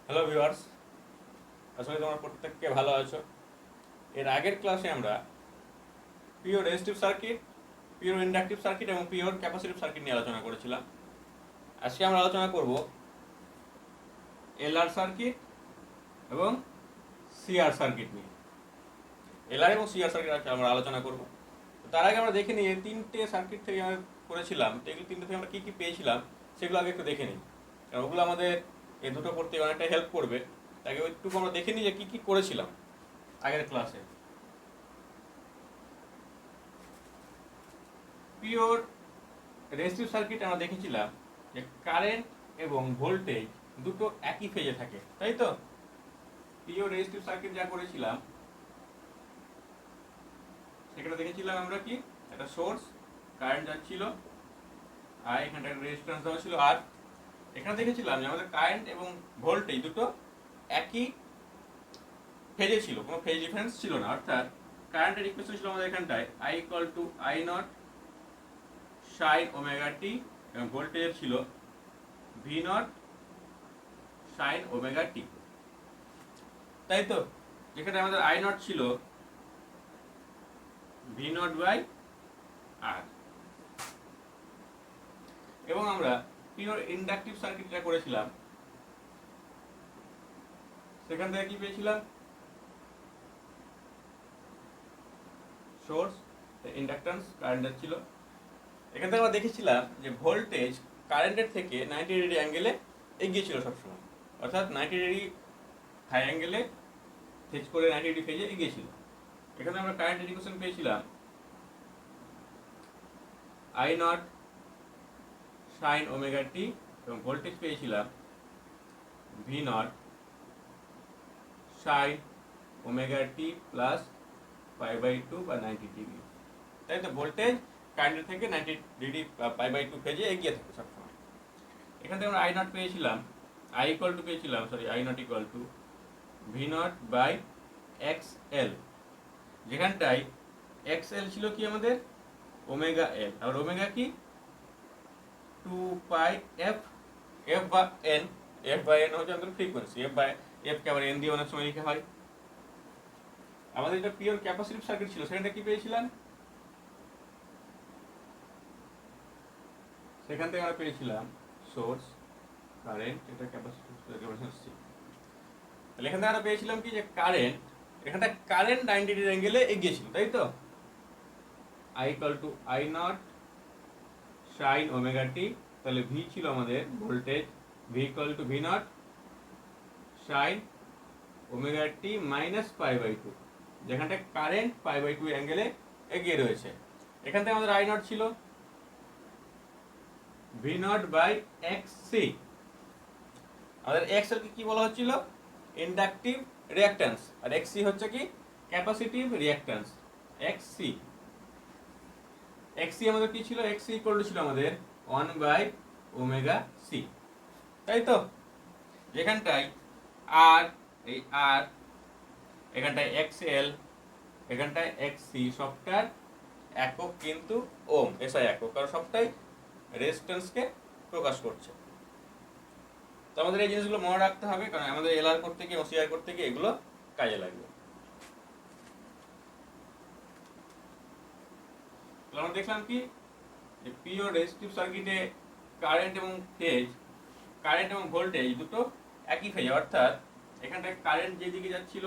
Hello viewers, আসলে তোমরা প্রত্যেককে ভালো আছো। এর আগের ক্লাসে আমরা pure resistive circuit, pure inductive circuit এবং পিওর ক্যাপাসিটিভ সার্কিট নিয়ে আলোচনা করেছিলাম। আজকে আমরা আলোচনা করব এলআর সার্কিট এবং সিআর সার্কিট নিয়ে। এলআর এবং সিআর সার্কিট আজকে আমরা আলোচনা করব। তার আগে আমরা দেখে নিই, এই তিনটে সার্কিট থেকে আমরা করেছিলাম, তো এগুলো তিনটে থেকে আমরা কী কী পেয়েছিলাম সেগুলো আগে একটু দেখে নিই, কারণ ওগুলো আমাদের এই দুটো করতে অনেকটা হেল্প করবে। তাকে একটু আমরা দেখে নিই যে কী কী করেছিলাম আগের ক্লাসে। পিওর রেজিস্টিভ সার্কিট আমরা দেখেছিলাম যে কারেন্ট এবং ভোল্টেজ দুটো একই ফেজে থাকে, তাই তো? পিওর রেজিস্টিভ সার্কিট যা করেছিলাম সেখানে দেখেছিলাম আমরা কি একটা সোর্স কারেন্ট যাচ্ছিল, আর এখানটা একটা রেজিস্ট্যান্স দেওয়া ছিল, আর এখানে দেখেছিলাম যে আমাদের কারেন্ট এবং ভোল্টেজ দুটো একই ফেজে ছিল, কোনো ফেজ ডিফারেন্স ছিল না। অর্থাৎ কারেন্টের ইকুয়েশন ছিল আমাদের এখানটায় I equal to I naught sine omega t, এবং ভোল্টেজ ছিল V naught sine omega t, তাই তো? যেখানে আমাদের আই নট ছিল ভি নট বাই আর। এবং আমরা পিওর ইন্ডাকটিভ সার্কিটটা করেছিলাম, সেখান থেকে কি পেয়েছিলাম? সোর্স, ইন্ডাকট্যান্স, কারেন্ট ছিল। এখান থেকে আমরা দেখেছিলাম যে ভোল্টেজ কারেন্টের থেকে 90 ডিগ্রি অ্যাঙ্গেলে এগিয়ে ছিল সবসময়, অর্থাৎ 90 ডিগ্রি হাই অ্যাঙ্গেলে ফেজ করে 90 ডিগ্রি ফেজে এগিয়ে ছিল। এখানে আমরা কারেন্টের ইকুয়েশন পেয়েছিলাম I naught sine omega t, এবং ভোল্টেজ পেয়েছিলাম V naught sine omega t plus pi by two বা 90 ডিগ্রি, তাই তো? ভোল্টেজ কারেন্টের থেকে 90 ডিগ্রি পাই বাই টু ফেজে এগিয়ে থাকে সবসময়। এখান থেকে আমরা আই নট পেয়েছিলাম, I naught equal to V naught by X L, যেখানটায় এক্স এল ছিল কি আমাদের ওমেগা এল, আর ওমেগা কি 2 পাই এফ, এফ বা এন, এফ বাই এন হচ্ছে আমাদের ফ্রিকোয়েন্সি, এফ কে আবার এন দিয়ে অনেক সময় লেখা হয়। আমাদের যেটা পিওর ক্যাপাসিটিভ সার্কিট ছিল সেখানটা কি পেয়েছিলাম? সেখান থেকে আমরা পেয়েছিলাম সোর্স কারেন্ট, এটা ক্যাপাসিটিভ ছিল। তাহলে এখান থেকে আমরা পেয়েছিলাম কি যে কারেন্ট, এখানটা কারেন্ট 90 ডিগ্রি অ্যাঙ্গেলে এগিয়েছিল, তাই তো? I equal to I naught sine omega t, তাহলে ভি ছিল আমাদের voltage, V equal to V naught sine omega t minus pi by two, যেখানটা কারেন্ট পাই বাই টু অ্যাঙ্গেলে এগিয়ে রয়েছে। এখান থেকে আমাদের আই নট ছিল V naught by X C. আমাদের এক্স এর কি বলা হচ্ছিল? ইন্ডাকটিভ রিঅ্যাকট্যান্স, আর এক্স সি হচ্ছে কি ক্যাপাসিটিভ রিঅ্যাকট্যান্স। এক্স সি আমাদের কি ছিল? এক্স সি ইকুয়াল টু ছিল আমাদের 1 বাই ওমেগা সি, তাই তো? যেখানটায় আর, এই আর, এখানটায় এক্স এল, এখানটায় এক্স সি, সবটার একক কিন্তু ওম, এসআই একক, কারণ সবটাই রেজিস্ট্যান্সকে প্রকাশ করছে। তো আমাদের এই জিনিসগুলো মনে রাখতে হবে, কারণ আমাদের এলআর করতে গিয়ে, ওসিআর করতে গিয়ে এগুলো কাজে লাগবে। আমরা দেখলাম কি যে পিওর রেজিস্টিভ সার্কিটে কারেন্ট এবং ফেজ, কারেন্ট এবং ভোল্টেজ দুটো একই ফেজে, অর্থাৎ এখানটায় কারেন্ট যেদিকে যাচ্ছিল,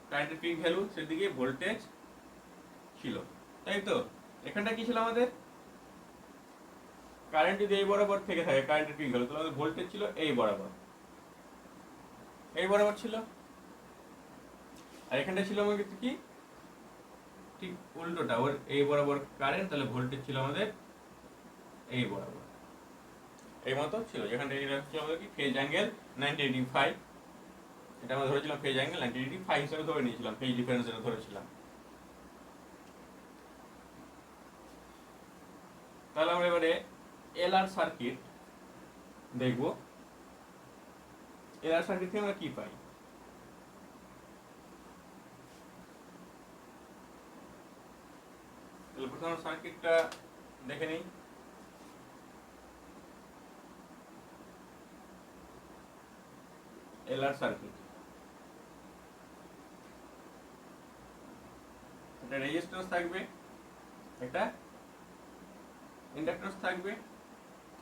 কারেন্টের পিক ভ্যালু সেদিকে ভোল্টেজ ছিল, তাই তো? এখানটা কি ছিল আমাদের? কারেন্ট যদি এই বরাবর থেকে থাকে কারেন্টের পিক ভ্যালু, তাহলে আমাদের ভোল্টেজ ছিল এই বরাবর, ছিল। আর এখানটা ছিল আমাদের কি ঠিক উল্টোটা, ওর এই বরাবর কারেন্ট, তাহলে ভোল্টেজ ছিল আমাদের এই বরাবর, এই মতো ছিল। যেখানটা এটা হচ্ছে আমাদের কি ফেজ অ্যাঙ্গেল 90 ডিগ্রি ফাই, এটা আমরা ধরেছিলাম ফেজ অ্যাঙ্গেল 90 ডিগ্রি ফাই হিসেবে ধরে নিয়েছিলাম, ফেজ ডিফারেন্স এটা ধরেছিলাম। তাহলে আমরা এবারে এলআর সার্কিট দেখব। এলআর সার্কিট থেকে আমরা কি পাই? তাহলে প্রথম সার্কিটটা দেখে নিই। LR circuit. একটা রেজিস্ট্যান্স থাকবে, একটা ইন্ডাক্ট্যান্স থাকবে,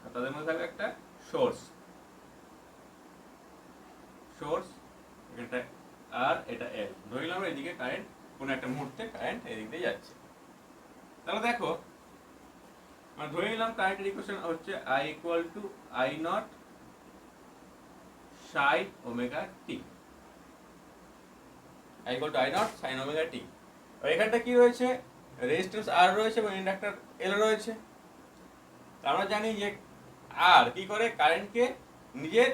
আর তাদের মধ্যে থাকবে একটা সোর্স। এটা আর এটা এল, ধরলাম এদিকে কারেন্ট কোন একটা মুহূর্তে কারেন্ট এদিক দিয়ে যাচ্ছে। তাহলে দেখো আমরা ধরে নিলাম কারেন্টের ইকুয়েশন হচ্ছে I equal to I naught sine omega t. I equal to I naught sine omega t. আর এখানটা কি রয়েছে, রেজিস্ট্যান্স আর রয়েছে এবং ইন্ডাক্টর এল রয়েছে। আমরা জানি যে আর কি করে, কারেন্টকে নিজের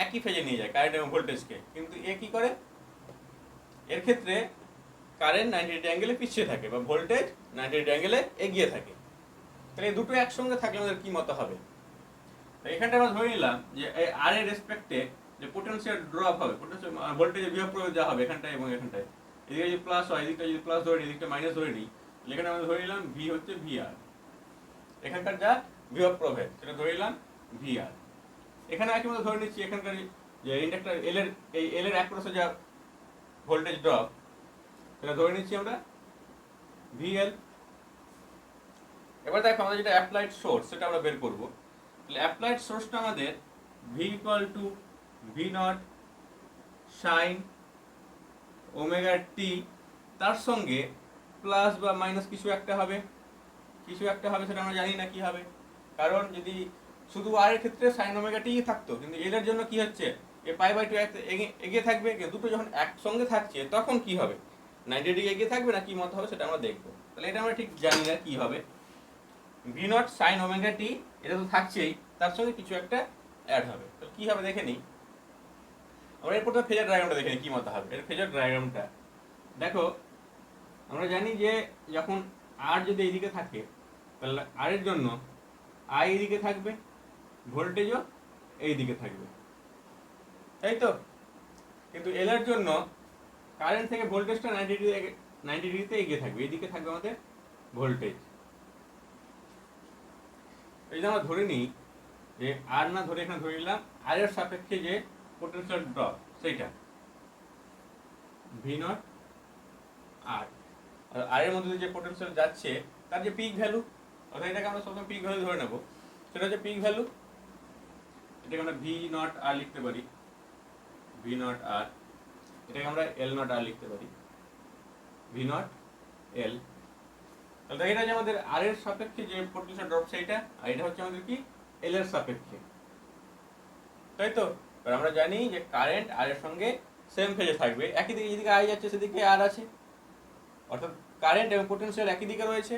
একই ফেজে নিয়ে যায়, কারেন্ট এবং ভোল্টেজকে। কিন্তু এ কি করে, এর ক্ষেত্রে কারেন্ট 90 ডিগ্রি অ্যাঙ্গেলে পিছিয়ে থাকে বা ভোল্টেজ 90 ডিগ্রি অ্যাঙ্গেলে এগিয়ে থাকে। তাহলে এই দুটো একসঙ্গে থাকলে আমাদের কি মতো হবে। তো এখানটা আমরা ধরে নিলাম যে এই আর এর রেসপেক্টে যে পোটেনশিয়াল ড্রপ হবে, পোটেনশিয়াল ভোল্টেজের বিভব প্রয়োগ যা হবে এখানটায় এবং এখানটায়, এদিকে যদি প্লাস হয়, এদিকটা যদি প্লাস ধরে নিই, এদিকটা মাইনাস ধরে নিই, এখানে আমরা ধরে নিলাম ভি হচ্ছে ভিআর। এখানকার যা বিভব প্রভেদ সেটা ধরে নিলাম ভিআর। এখানে একই মতো ধরে নিচ্ছি এখানকার যে ইন্ডাক্টর এল এর, এই এল এর অ্যাক্রসে যা ভোল্টেজ ড্রপ সেটা ধরে নিচ্ছি আমরা ভিএল। এবার দেখো আমরা যেটা অ্যাপ্লাইড সোর্স সেটা আমরা বের করব। তাহলে অ্যাপ্লাইড সোর্সটা আমাদের V equal to V naught sine omega t, তার সঙ্গে প্লাস বা মাইনাস কিছু একটা হবে, সেটা আমরা জানি না কি হবে। কারণ যদি শুধু আর এর ক্ষেত্রে সাইন ওমেগা টি থাকতো, কিন্তু এর জন্য কি হচ্ছে, এ পাই বাই টু এগিয়ে থাকবে, দুটো যখন একসঙ্গে থাকছে তখন কি হবে, 90 ডিগ্রি এগিয়ে থাকবে না কি মত হবে সেটা আমরা দেখবো। তাহলে এটা আমরা ঠিক জানি না কি হবে। ভি নট সাইন ওমেগা টি এটা তো থাকছেই, তার সঙ্গে কিছু একটা অ্যাড হবে। তো কি হবে দেখে নিই। আমরা এরপর ফেজার ডায়াগ্রামটা দেখে নিই কি মতো হবে। এর ফেজার ডায়াগ্রামটা দেখো, আমরা জানি যে যখন আর যদি এইদিকে থাকে তাহলে আর এর জন্য আই এইদিকে থাকবে, ভোল্টেজও এইদিকে থাকবে, তাই তো। কিন্তু এল এর জন্য কারেন্ট থেকে ভোল্টেজটা 90 ডিগ্রিতে এগিয়ে থাকবে, এইদিকে থাকবে আমাদের ভোল্টেজ। এই যে আমরা ধরে নিই যে আর না ধরে এখানে ধরে নিলাম আর এর সাপেক্ষে যে পোটেনশিয়াল ড্রপ সেইটা ভি নট আর, আর এর মধ্যে যে পোটেনশিয়াল যাচ্ছে তার যে পিক ভ্যালু, অর্থাৎ এটাকে আমরা সবসময় পিক ভ্যালু ধরে নেব, সেটা হচ্ছে পিক ভ্যালু। এটাকে আমরা ভি নট আর লিখতে পারি, ভি নট আর। এটাকে আমরা এল নট আর লিখতে পারি, ভি নট এল। তাহলে এটা যে আমাদের আর এর সাপেক্ষে যে পোটেনশিয়াল ড্রপ সেইটা, আর এটা হচ্ছে আমাদের কি এল এর সাপেক্ষে, তাই তো। আমরা জানি যে কারেন্ট আর এর সঙ্গে সেম ফেজে থাকবে, একই দিকে যেদিকে আই যাচ্ছে সেদিকে আর আছে, অর্থাৎ কারেন্ট এবং পোটেনশিয়াল একই দিকে রয়েছে।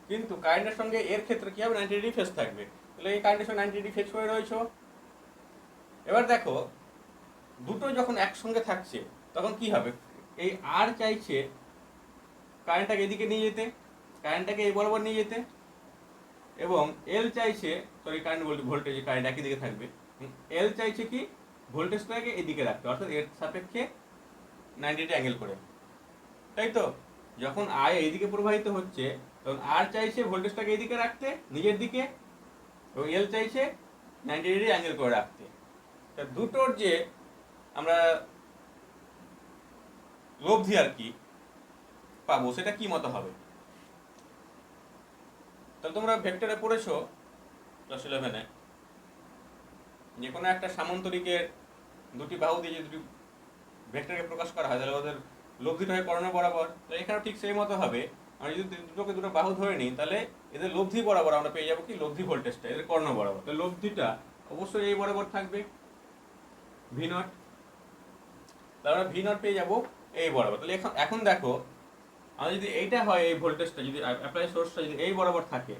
কিন্তু কারেন্টের সঙ্গে এর ক্ষেত্রে কি হবে, 90 ডিগ্রি ফেজ থাকবে। তাহলে এই কারেন্টের সঙ্গে 90 ডিগ্রি ফেজ হয়ে রয়েছে। এবার দেখো দুটো যখন একসঙ্গে থাকছে তখন কি হবে, এই আর চাইছে কারেন্টটাকে এদিকে নিয়ে যেতে, কারেন্টটাকে এই বরাবর নিয়ে যেতে, এবং এল চাইছে, সরি কারেন্ট বলতে ভোল্টেজ, কারেন্ট একই দিকে থাকবে, এল চাইছে কি ভোল্টেজটাকে এদিকে রাখতে, অর্থাৎ এর সাপেক্ষে 90 ডিগ্রি অ্যাঙ্গেল করে, তাই তো। যখন আই এইদিকে প্রবাহিত হচ্ছে তখন আর চাইছে ভোল্টেজটাকে এইদিকে রাখতে নিজের দিকে, এবং এল চাইছে 90 ডিগ্রি অ্যাঙ্গেল করে রাখতে। তা দুটোর যে আমরা লব্ধি আর কি পাবো সেটা কি মতো হবে। তাহলে তোমরা ভেক্টরে পড়েছো ক্লাস 11-এ, যে কোনো একটা সামান্তরিকের দুটি বাহু দিয়ে যে দুটি ভেক্টরকে প্রকাশ করা হয় তাহলে ওদের লব্ধিটা হয় কর্ণ বরাবর। তো এখানেও ঠিক সেই মতো হবে, আমরা যদি দুটোকে দুটো বাহু ধরে নিই তাহলে এদের লব্ধি বরাবর আমরা পেয়ে যাবো কি লব্ধি ভোল্টেজটা, এদের কর্ণ বরাবর। তাহলে লব্ধিটা অবশ্যই এই বরাবর থাকবে ভি নট, তাহলে আমরা ভি নট পেয়ে যাবো এই বরাবর। তাহলে এখন দেখো আমরা যদি এইটা হয়, এই ভোল্টেজটা যদি অ্যাপ্লাই সোর্সটা যদি এই বরাবর থাকে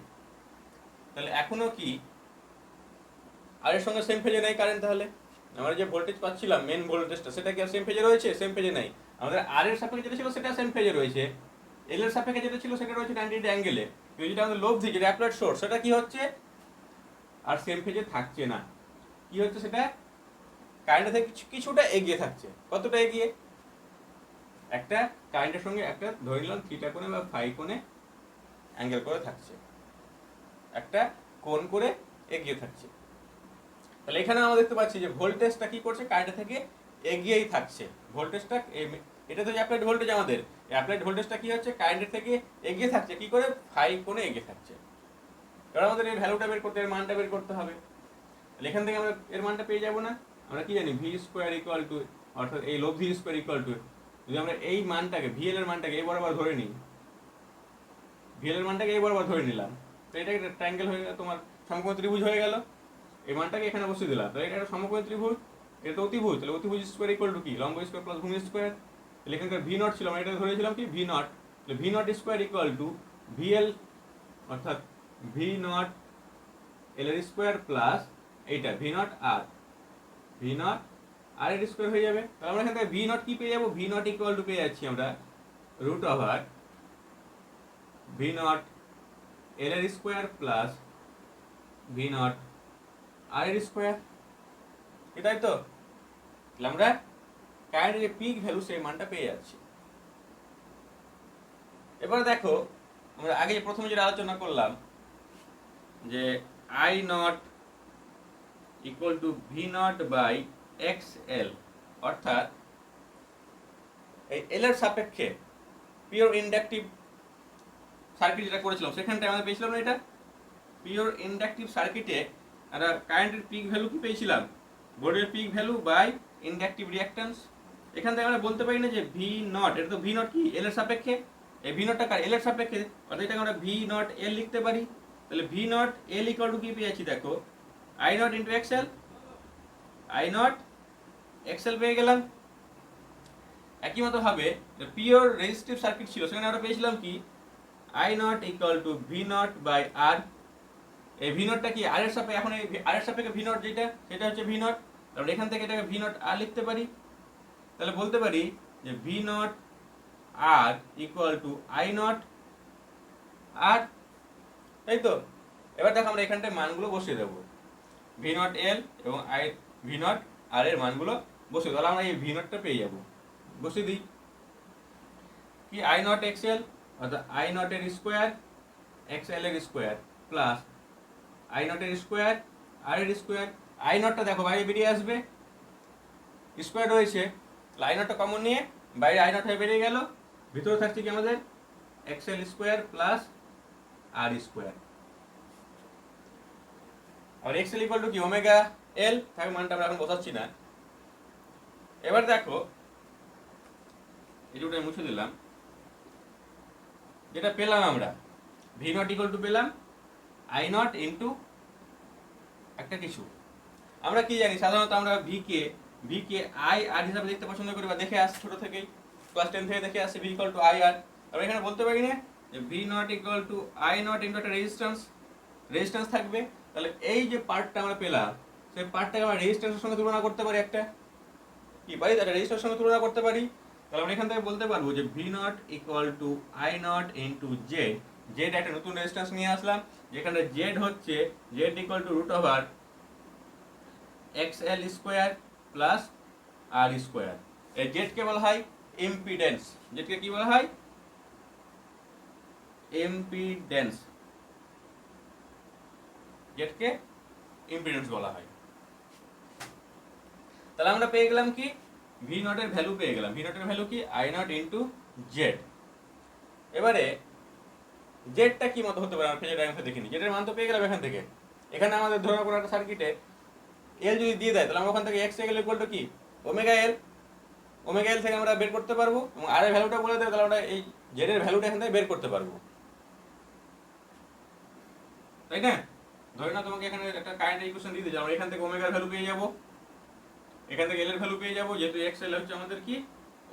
তাহলে এখনো কি আর এর সঙ্গে সেম ফেজে নাই কারেন্ট। তাহলে আমরা যে ভোল্টেজ পাচ্ছিলাম মেন ভোল্টেজটা সেটা কি আর সেম ফেজে রয়েছে, সেম ফেজে নাই। আমাদের আর এর সাপেক্ষে যেটা ছিল সেটা সেম ফেজে রয়েছে, এল এর সাপেক্ষে যেটা ছিল সেটা রয়েছে 90 ডিগ্রি অ্যাঙ্গেলে। কিন্তু যেটা আমাদের লব্ধি যেটা অ্যাপ্লাইড সোর্স সেটা কি হচ্ছে আর সেম ফেজে থাকছে না, কি হচ্ছে সেটা কারেন্টের থেকে কিছুটা এগিয়ে থাকছে। কতটা এগিয়ে, একটা কারেন্টের সঙ্গে একটা ধরে নিলাম থিটা কোণে বা ফাই কোণে অ্যাঙ্গেল করে থাকছে, একটা কোণ করে এগিয়ে থাকছে। তাহলে এখানে আমরা দেখতে পাচ্ছি যে ভোল্টেজটা কি করছে কারেন্টের থেকে এগিয়েই থাকছে ভোল্টেজটা। এটা তো অ্যাপ্লাইড ভোল্টেজ, আমাদের অ্যাপ্লাইড ভোল্টেজটা কি হচ্ছে, কারেন্টের থেকে এগিয়ে থাকছে। কি করে? ফাই কোণে এগিয়ে থাকছে। এবার আমাদের এই ভ্যালুটা বের করতে, এর মানটা বের করতে হবে। তাহলে এখান থেকে আমরা এর মানটা পেয়ে যাবো না? আমরা কি জানি ভি স্কোয়ার ইকুয়াল টু, অর্থাৎ এই লব ভি স্কোয়ার ইকুয়াল টু, যদি আমরা এই মানটাকে ভিএল এর মানটাকে এই বরাবর ধরে নিই, ভিএল এর মানটাকে এই বরাবর ধরে নিলাম, তো এটা একটা ট্রায়াঙ্গেল হয়ে গেল, তোমার সমকোণ ত্রিভুজ হয়ে গেল। এই মানটাকে এখানে বসিয়ে দিলাম, তো এটা একটা সমকোণ ত্রিভুজ, এটা তো অতিভুজ। তাহলে অতিভুজ স্কোয়ার ইকুয়াল টু কি? লম্ব স্কোয়ার প্লাস ভূমি স্কোয়ার। তাহলে এখানকার ভি নট ছিল, আমরা এটা ধরেছিলাম কি ভি নট। তাহলে V naught square equal to V L, অর্থাৎ ভি নট এল এর স্কোয়ার প্লাস এইটা V naught R, V naught R এর স্কোয়ার হয়ে যাবে। তাহলে আমরা এখান থেকে ভি নট কি পেয়ে যাবো? ভি নট ইকুয়াল টু পেয়ে যাচ্ছি আমরা root over V naught L এর square plus V naught R এর স্কোয়ার। এটাই তো? তাহলে আমরা কারেন্টের যে পিক ভ্যালু সেই মানটা পেয়ে যাচ্ছি। এবার দেখো, আমরা আগে প্রথমে যেটা আলোচনা করলাম যে I naught equal to V naught by X L, অর্থাৎ এই এল এর সাপেক্ষে পিওর ইন্ডাকটিভ সার্কিট যেটা করেছিলাম সেখানটায় আমরা পেয়েছিলাম না, এটা পিওর ইন্ডাকটিভ সার্কিটে আমরা কারেন্টের পিক ভ্যালু কি পেয়েছিলাম? ভোল্টেজের peak value by inductive reactance. এখান থেকে আমরা বলতে পারি না যে ভি নট, এটা তো ভি নট কি এল এর সাপেক্ষে, এই ভি নটটা এল এর সাপেক্ষে, অর্থাৎ এটাকে আমরা ভি নট এল লিখতে পারি। তাহলে V naught L equal to কি পেয়েছি দেখো, I naught into XL, I not XL পেয়ে গেলাম। একই মতো ভাবে পিওর রেজিস্টিভ সার্কিট ছিল, সেখানে আমরা পেয়েছিলাম কি I naught equal to V naught by R. এই ভি নটটা কি আর এর সাপেক্ষে, এখন এই আর এর সাপেক্ষে ভি নট যেটা, সেটা হচ্ছে ভি নট। তাহলে এখান থেকে এটাকে ভি নট আর লিখতে পারি। তাহলে বলতে পারি যে V naught R equal to I naught R, তাই তো? এবার দেখো আমরা এখানটায় মানগুলো বসিয়ে দেবো, ভি নট এল এবং আই ভি নট আর এর মানগুলো বসিয়ে, তাহলে আমরা এই ভি নটটা পেয়ে যাবো। বসিয়ে দিই কি আই নট এক্স এল, অর্থাৎ আই নট এর স্কোয়ার এক্স এল এর স্কোয়ার প্লাস আই নট এর স্কোয়ার আর এর স্কোয়ার। আই নটটা দেখো বাইরে বেরিয়ে আসবে, স্কোয়ার রয়েছে, আই নটটা কমন নিয়ে বাইরে আই নট হয়ে বেরিয়ে গেল, ভিতরে থাকছে কি আমাদের X L square plus R square. আর এক্স এল ইকুয়াল টু কি ওমেগা এল, থাকে মানটা আমরা এখন বসাচ্ছি না। এবার দেখো এটা মুছে দিলাম, যেটা পেলাম আমরা ভি নট ইকুয়াল টু পেলাম আই নট ইন্টু একটা কিছু। আমরা কি জানি সাধারণত আমরা ভি কে আই আর হিসাবে দেখতে পছন্দ করি, বা দেখে আসছি ছোট থেকেই, ক্লাস 10 থেকে দেখে আসছি ভি ইকুয়াল টু আই আর। আমরা এখানে বলতে পারি না যে V naught equal to I naught into একটা রেজিস্ট্যান্স থাকবে। তাহলে এই যে পার্টটা আমরা পেলাম, সেই পার্টটাকে আমরা রেজিস্ট্যান্সের সঙ্গে তুলনা করতে পারি, একটা কি পারি, তাহলে রেজিস্ট্যান্সের সঙ্গে তুলনা করতে পারি। তাহলে আমরা এখান থেকে বলতে পারবো যে V naught equal to I naught into Z. Z একটা নতুন রেজিস্ট্যান্স নিয়ে আসলাম, যেখানে জেড হচ্ছে Z equal to root over X L square plus R square. এই জেডকে বলা হয় ইম্পিডেন্স, জেডকে কি বলা হয়? ইম্পিডেন্স, জেডকে ইম্পিডেন্স বলা হয়। তাহলে আমরা পেয়ে গেলাম কি ভি নট এর ভ্যালু পেয়ে গেলাম, ভি নট এর ভ্যালু কি আই নট ইন্টু জেড। এবারে জেডটা কি মতো হতে পারে আমরা ফেজার ডায়াগ্রামে দেখিনি, জেডের মান তো পেয়ে গেলাম এখান থেকে। এখানে আমাদের ধরে কোনো একটা সার্কিটে এল যদি দিয়ে দেয়, তাহলে আমরা ওখান থেকে এক্স এল ইকুয়াল টু কি ওমেগা এল, ওমেগা এল থেকে আমরা বের করতে পারবো, এবং আর এর ভ্যালুটা বলে দেবে, তাহলে আমরা এই জেড এর ভ্যালুটা এখান থেকে বের করতে পারবো, তাই না? ধরে না তোমাকে এখানে একটা কারেন্ট ইকুয়েশন দিয়ে দিই, আমরা এখান থেকে ওমেগার ভ্যালু পেয়ে যাবো, এখান থেকে এল এর ভ্যালু পেয়ে যাবো, যেহেতু এক্স এল হচ্ছে আমাদের কি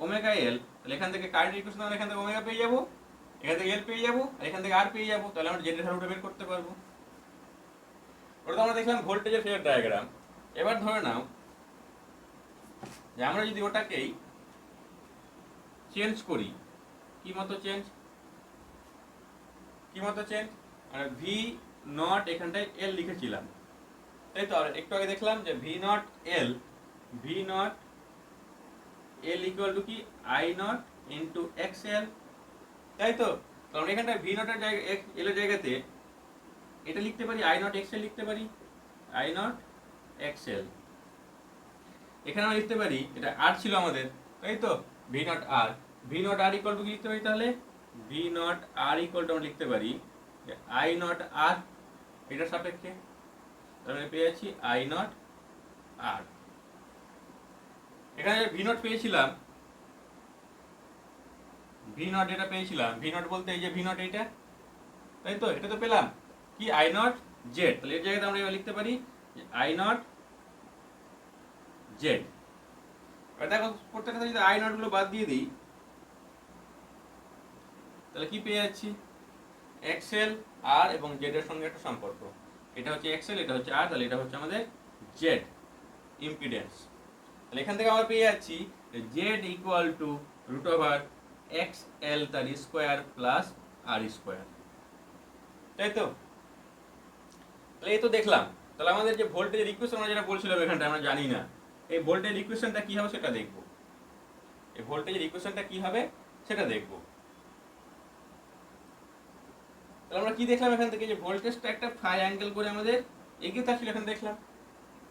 ওমেগা এল, তাহলে এখান থেকে কারেন্ট ইকুয়েশন আমরা এখান থেকে ওমেগা পেয়ে যাবো, এখান থেকে এল পেয়ে যাবো, আর এখান থেকে আর পেয়ে যাবো, তাহলে আমরা জেড এর ভ্যালুটা বের করতে পারবো। ওটা তো আমরা দেখলাম ভোল্টেজের ফেজার ডায়াগ্রাম। এবার ধরে নাও যে আমরা যদি ওটাকেই চেঞ্জ করি, কি মতো চেঞ্জ, মানে ভি নট এখানটায় এল লিখেছিলাম, তাই তো? একটু আগে দেখলাম যে V naught L equal to কি I naught into X L, তাই তো? কারণ এখানটায় ভি নটের জায়গা এল এর জায়গাতে এটা লিখতে পারি আই নট এক্স এল লিখতে পারি, আই নট এক্স এল। এখানে আমরা লিখতে পারি, এটা আর ছিল আমাদের, তাই তো, V naught R. V naught R equal to কি লিখতে পারি তাহলে? V naught R equal to আমরা লিখতে পারি আই নট আর, এটার সাপেক্ষে তাহলে পেয়ে যাচ্ছি আই নট আর। এখানে ভি নট পেয়েছিলাম, ভি নট এটা পেয়েছিলাম, ভি নট বলতে এই যে ভি নট এইটা, তাই তো, এটা তো পেলাম কি আই নট জেড। তাহলে এর জায়গাতে আমরা এবার লিখতে পারি আই নট জেড। এবার দেখো প্রত্যেকটা যদি আই নট গুলো বাদ দিয়ে দিই তাহলে কি পেয়ে যাচ্ছি? এক্সেল আর এবং জেড এর সঙ্গে একটা সম্পর্ক, এটা হচ্ছে এক্সেল, এটা হচ্ছে আর, তাহলে এটা হচ্ছে আমাদের জেড ইম্পিডেন্স। তাহলে এখান থেকে আমরা পেয়ে যাচ্ছি Z equal to root over X L তার স্কোয়ার প্লাস আর স্কোয়ার, তাই তো। তাহলে এই তো দেখলাম। তাহলে আমাদের যে ভোল্টেজের ইকুয়েশন আমরা যেটা বলছিলাম এখানটা আমরা জানি না, এই ভোল্টেজের ইকুয়েশনটা কি হবে সেটা দেখব। এই ভোল্টেজের ইকুয়েশনটা কি হবে সেটা দেখব। তাহলে আমরা কি দেখলাম এখান থেকে? যে ভোল্টেজটা একটা ফাই অ্যাঙ্গেল করে আমাদের এগিয়ে থাকছিল, এখানে দেখলাম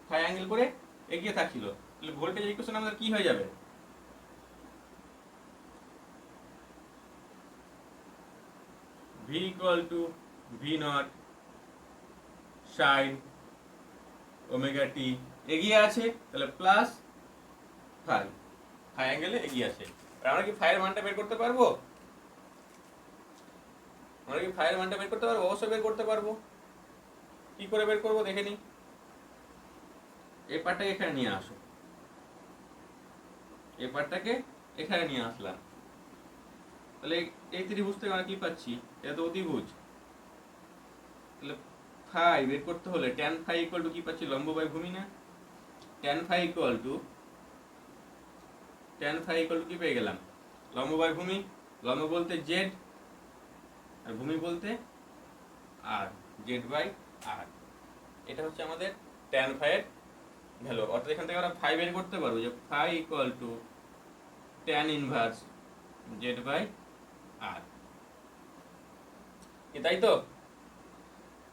ফাই অ্যাঙ্গেল করে এগিয়ে থাকছিল। তাহলে ভোল্টেজের ইকুয়েশন আমাদের কি হয়ে যাবে? V equal to V naught sin omega t, এগিয়ে আছে তাহলে প্লাস ফাই, ফাই অ্যাঙ্গেলে এগিয়ে আছে। আমরা কি ফাই এর মানটা বের করতে পারবো? আমরা কি ফাই এর মানটা বের করতে পারবো? অবশ্যই বের করতে পারবো। কি করে বের করবো দেখে নিই। এই পার্টটাকে এখানে নিয়ে আসো, এই পার্টটাকে এখানে নিয়ে আসলাম। তাহলে এই ত্রিভুজ থেকে আমরা কি পাচ্ছি? এটা তো অতিভুজ। তাহলে ফাই বের করতে হলে tan ফাই ইকুয়াল টু কি পাচ্ছি? লম্ব বাই ভূমি না? tan ফাই ইকুয়াল টু কি পেয়ে গেলাম? লম্ব বাই ভূমি। লম্ব বলতে জেড আর ভূমি বলতে আর, জেড বাই আর। এটা হচ্ছে আমাদের tan ফাই এর ভ্যালু। অর্থাৎ এখান থেকে আমরা ফাই বের করতে পারবো যে phi equal to tan inverse Z by R. তাই তো?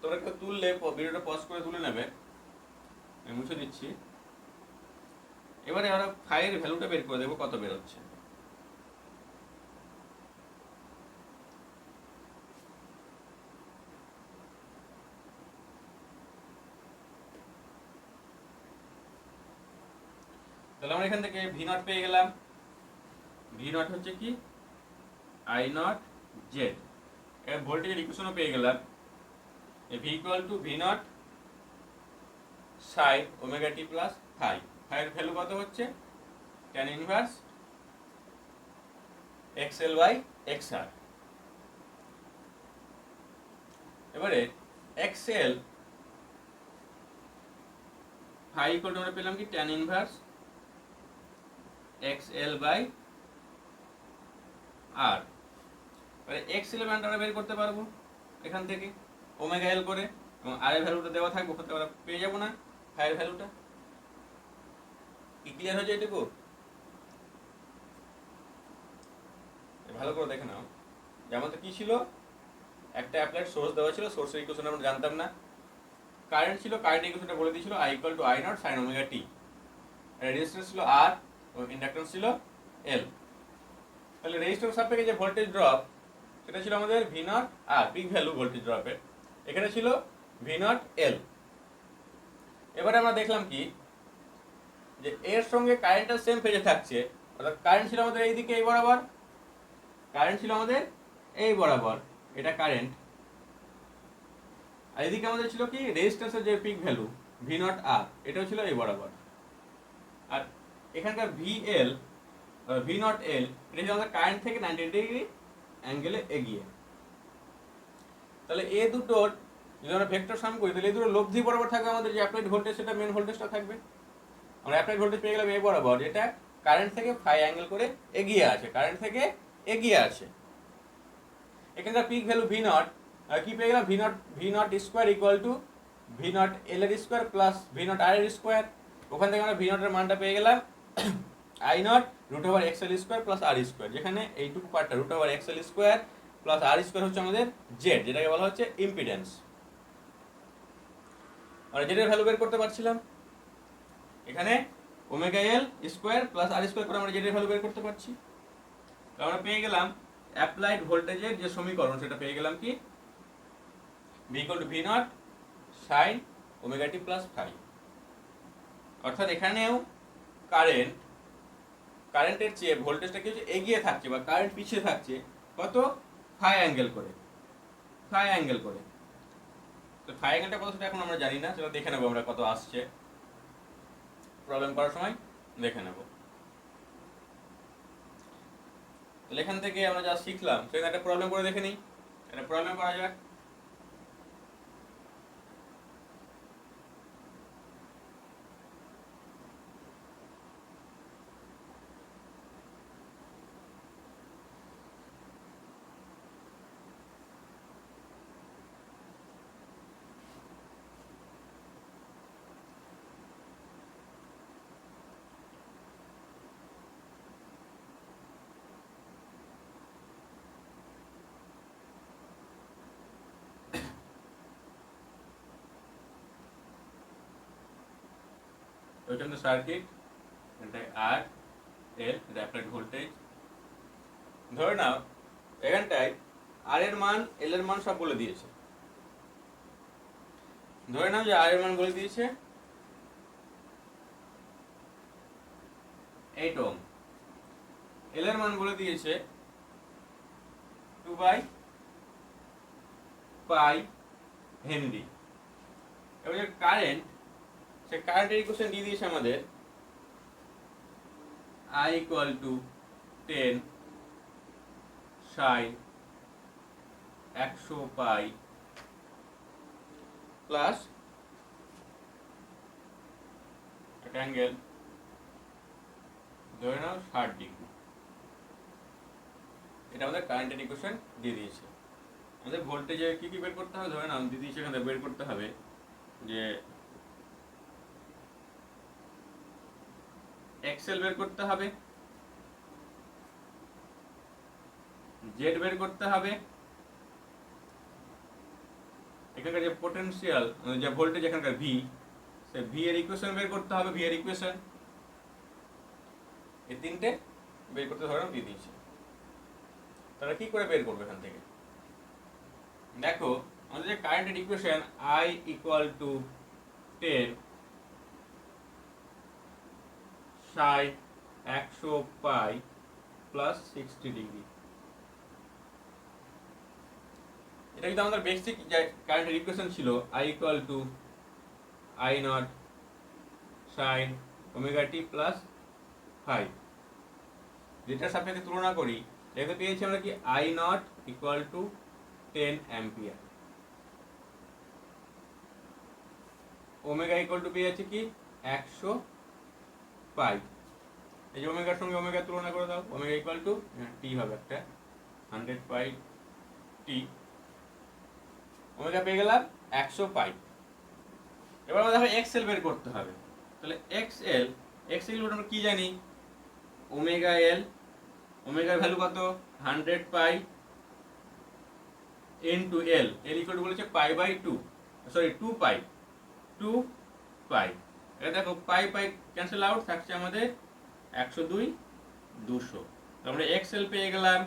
তোমরা কেউ তুললে ভিডিওটা পজ করে তুলে নেবে, আমি মুছে দিচ্ছি। এবারে আমরা ফাই এর ভ্যালুটা বের করে দেবো কত বের হচ্ছে। তাহলে আমরা এখান থেকে ভি নট পেয়ে গেলাম। ভি নট হচ্ছে কি আই নট জেড। এবার ভোল্টেজের ইকুয়েশনও পেয়ে গেলাম, V equal to V naught sine omega t plus phi. Phi এর ভ্যালু কত হচ্ছে? tan inverse X L by X R. এবারে X L phi equal to আমরা পেলাম কি tan inverse X L by R. এবারে এক্স এল এর মানটা আমরা বের করতে পারবো এখান থেকে ওমেগা এল করে, এবং আর এর ভ্যালুটা দেওয়া থাকবে, ওখান থেকে আমরা পেয়ে যাবো না ফাই এর ভ্যালুটা। কি ক্লিয়ার হয়ে যায় এটুকু? ভালো করে দেখে নাও। যেমন তো কি ছিল, একটা অ্যাপ্লাইড সোর্স দেওয়া ছিল, সোর্সের ইকুয়েশন আমরা জানতাম না। কারেন্ট ছিল, কারেন্ট ইকুয়েশনটা বলে দিয়েছিল I equal to I naught sine omega T. Resistance ছিল আর এবং ইন্ডাক্ট্যান্স ছিল এল। তাহলে রেজিস্ট্যান্স সাপেক্ষে যে ভোল্টেজ ড্রপ সেটা ছিল আমাদের V naught R, peak value voltage ড্রপের। এখানে ছিল ভি নট এল। এবারে আমরা দেখলাম কি যে এর সঙ্গে কারেন্টটা সেম ফেজে থাকছে, অর্থাৎ কারেন্ট ছিল আমাদের এইদিকে এই বরাবর, কারেন্ট ছিল আমাদের এই বরাবর, এটা কারেন্ট। আর এদিকে আমাদের ছিল কি রেজিস্ট্যান্সের যে পিক ভ্যালু ভি নট আর, এটাও ছিল এই বরাবর। আর এখানকার ভি এল ভি নট এল এটা ছিল আমাদের কারেন্ট থেকে 90 ডিগ্রি অ্যাঙ্গেলে এগিয়ে। তাহলে এই দুটোর যদি আমরা ভেক্টর সাম করি তাহলে এই দুটো লব্ধি বরাবর থাকবে আমাদের যে অ্যাপ্লাইড ভোল্টেজ, সেটা মেন ভোল্টেজটা থাকবে। আমরা অ্যাপ্লাইড ভোল্টেজ পেয়ে গেলাম এই বরাবর, যেটা কারেন্ট থেকে ফাই অ্যাঙ্গেল করে এগিয়ে আছে, কারেন্ট থেকে এগিয়ে আছে। এখানকার পিক ভ্যালু ভি নট কি পেয়ে গেলাম? V naught square equal to V naught L এর square plus V naught R এর স্কোয়ার। ওখান থেকে আমরা ভি নটের মানটা পেয়ে গেলাম I naught root over X L square plus R square, যেখানে এইটুকু পার্টটা root over X L square plus R square হচ্ছে আমাদের জেড, যেটাকে বলা হচ্ছে ইম্পিডেন্স। আমরা জেড এর ভ্যালু বের করতে পারছিলাম। এখানে ওমেগা এল স্কোয়ার প্লাস আর স্কোয়ার করে আমরা জেড এর ভ্যালু বের করতে পারছি। তো আমরা পেয়ে গেলাম অ্যাপ্লাইড ভোল্টেজের যে সমীকরণ, সেটা পেয়ে গেলাম কি V equal to V naught sine omega t plus phi. অর্থাৎ এখানেও কারেন্টের চেয়ে ভোল্টেজটা কি হচ্ছে এগিয়ে থাকছে বা কারেন্ট পিছিয়ে থাকছে কত ফাই অ্যাঙ্গেল করে, ফাই অ্যাঙ্গেল করে। তো ফাই অ্যাঙ্গেলটা কত সেটা এখন আমরা জানি না, সেটা দেখে নেবো আমরা কত আসছে প্রবলেম করার সময় দেখে নেব। তাহলে এখান থেকে আমরা যা শিখলাম সেখানে একটা প্রবলেম করে দেখে নিই। একটা প্রবলেম করা যাক। ওইখানে তো সার্কিট, এটা আর এল, এটা অ্যাপ্লাইড ভোল্টেজ। ধরে নাও এখানটায় আর এর মান এল এর মান সব বলে দিয়েছে। ধরে নাও যে আর এর মান বলে দিয়েছে 8 ওহম, এল এর মান বলে দিয়েছে 2/পাই হেনরি। এবার যে কারেন্ট, সে কারেন্টের ইকুয়েশন দিয়ে দিয়েছে আমাদের I equal to 10 sin 100 pi plus একটা অ্যাঙ্গেল ধরে নাও 60 ডিগ্রি। এটা আমাদের কারেন্টের ইকুয়েশন দিয়ে দিয়েছে। আমাদের ভোল্টেজে কি কি বের করতে হবে, ধরে নাও দিয়ে দিয়েছে এখানে বের করতে হবে যে এক্সেল বের করতে হবে, জেড বের করতে হবে, এখানকার যে পোটেনশিয়াল যে ভোল্টেজ এখানকার ভি, সে ভি এর ইকুয়েশন বের করতে হবে, ভি এর ইকুয়েশন। এই তিনটে বের করতে ধরো দিয়ে দিয়েছে। তাহলে কি করে বের করবে এখান থেকে? দেখো আমাদের যে কারেন্টের equation I equal to 10 sin 100 pi plus 60 degree. এটা কিন্তু আমাদের বেসিক যে কারেন্টের ইকুয়েশন ছিল I equal to I naught sin omega t plus phi. যেটার সাপেক্ষে তুলনা করি এতে পেয়েছি আমরা কি I naught equal to 10 ampere, omega equal to পেয়ে যাচ্ছে কি 100 পাই। এই যে ওমেগার সঙ্গে ওমেগা তুলনা করে দাও, ওমেগা ইকুয়াল টু টি হবে একটা 100 পাই টি, ওমেগা পেয়ে গেলাম 100 পাই। এবার আমাদের দেখো এক্সএল বের করতে হবে। তাহলে এক্সএল আমরা কি জানি, ওমেগা এল, ওমেগার ভ্যালু কত 100 পাই ইনটু এল, এল ইকুয়াল টু বলেছে পাই বাই 2, সরি 2 পাই, 2 পাই। এটা দেখো পাই পাই ক্যান্সেল আউট, থাকছে আমাদের 102 200। তো আমরা এক্সএল পেয়ে গেলাম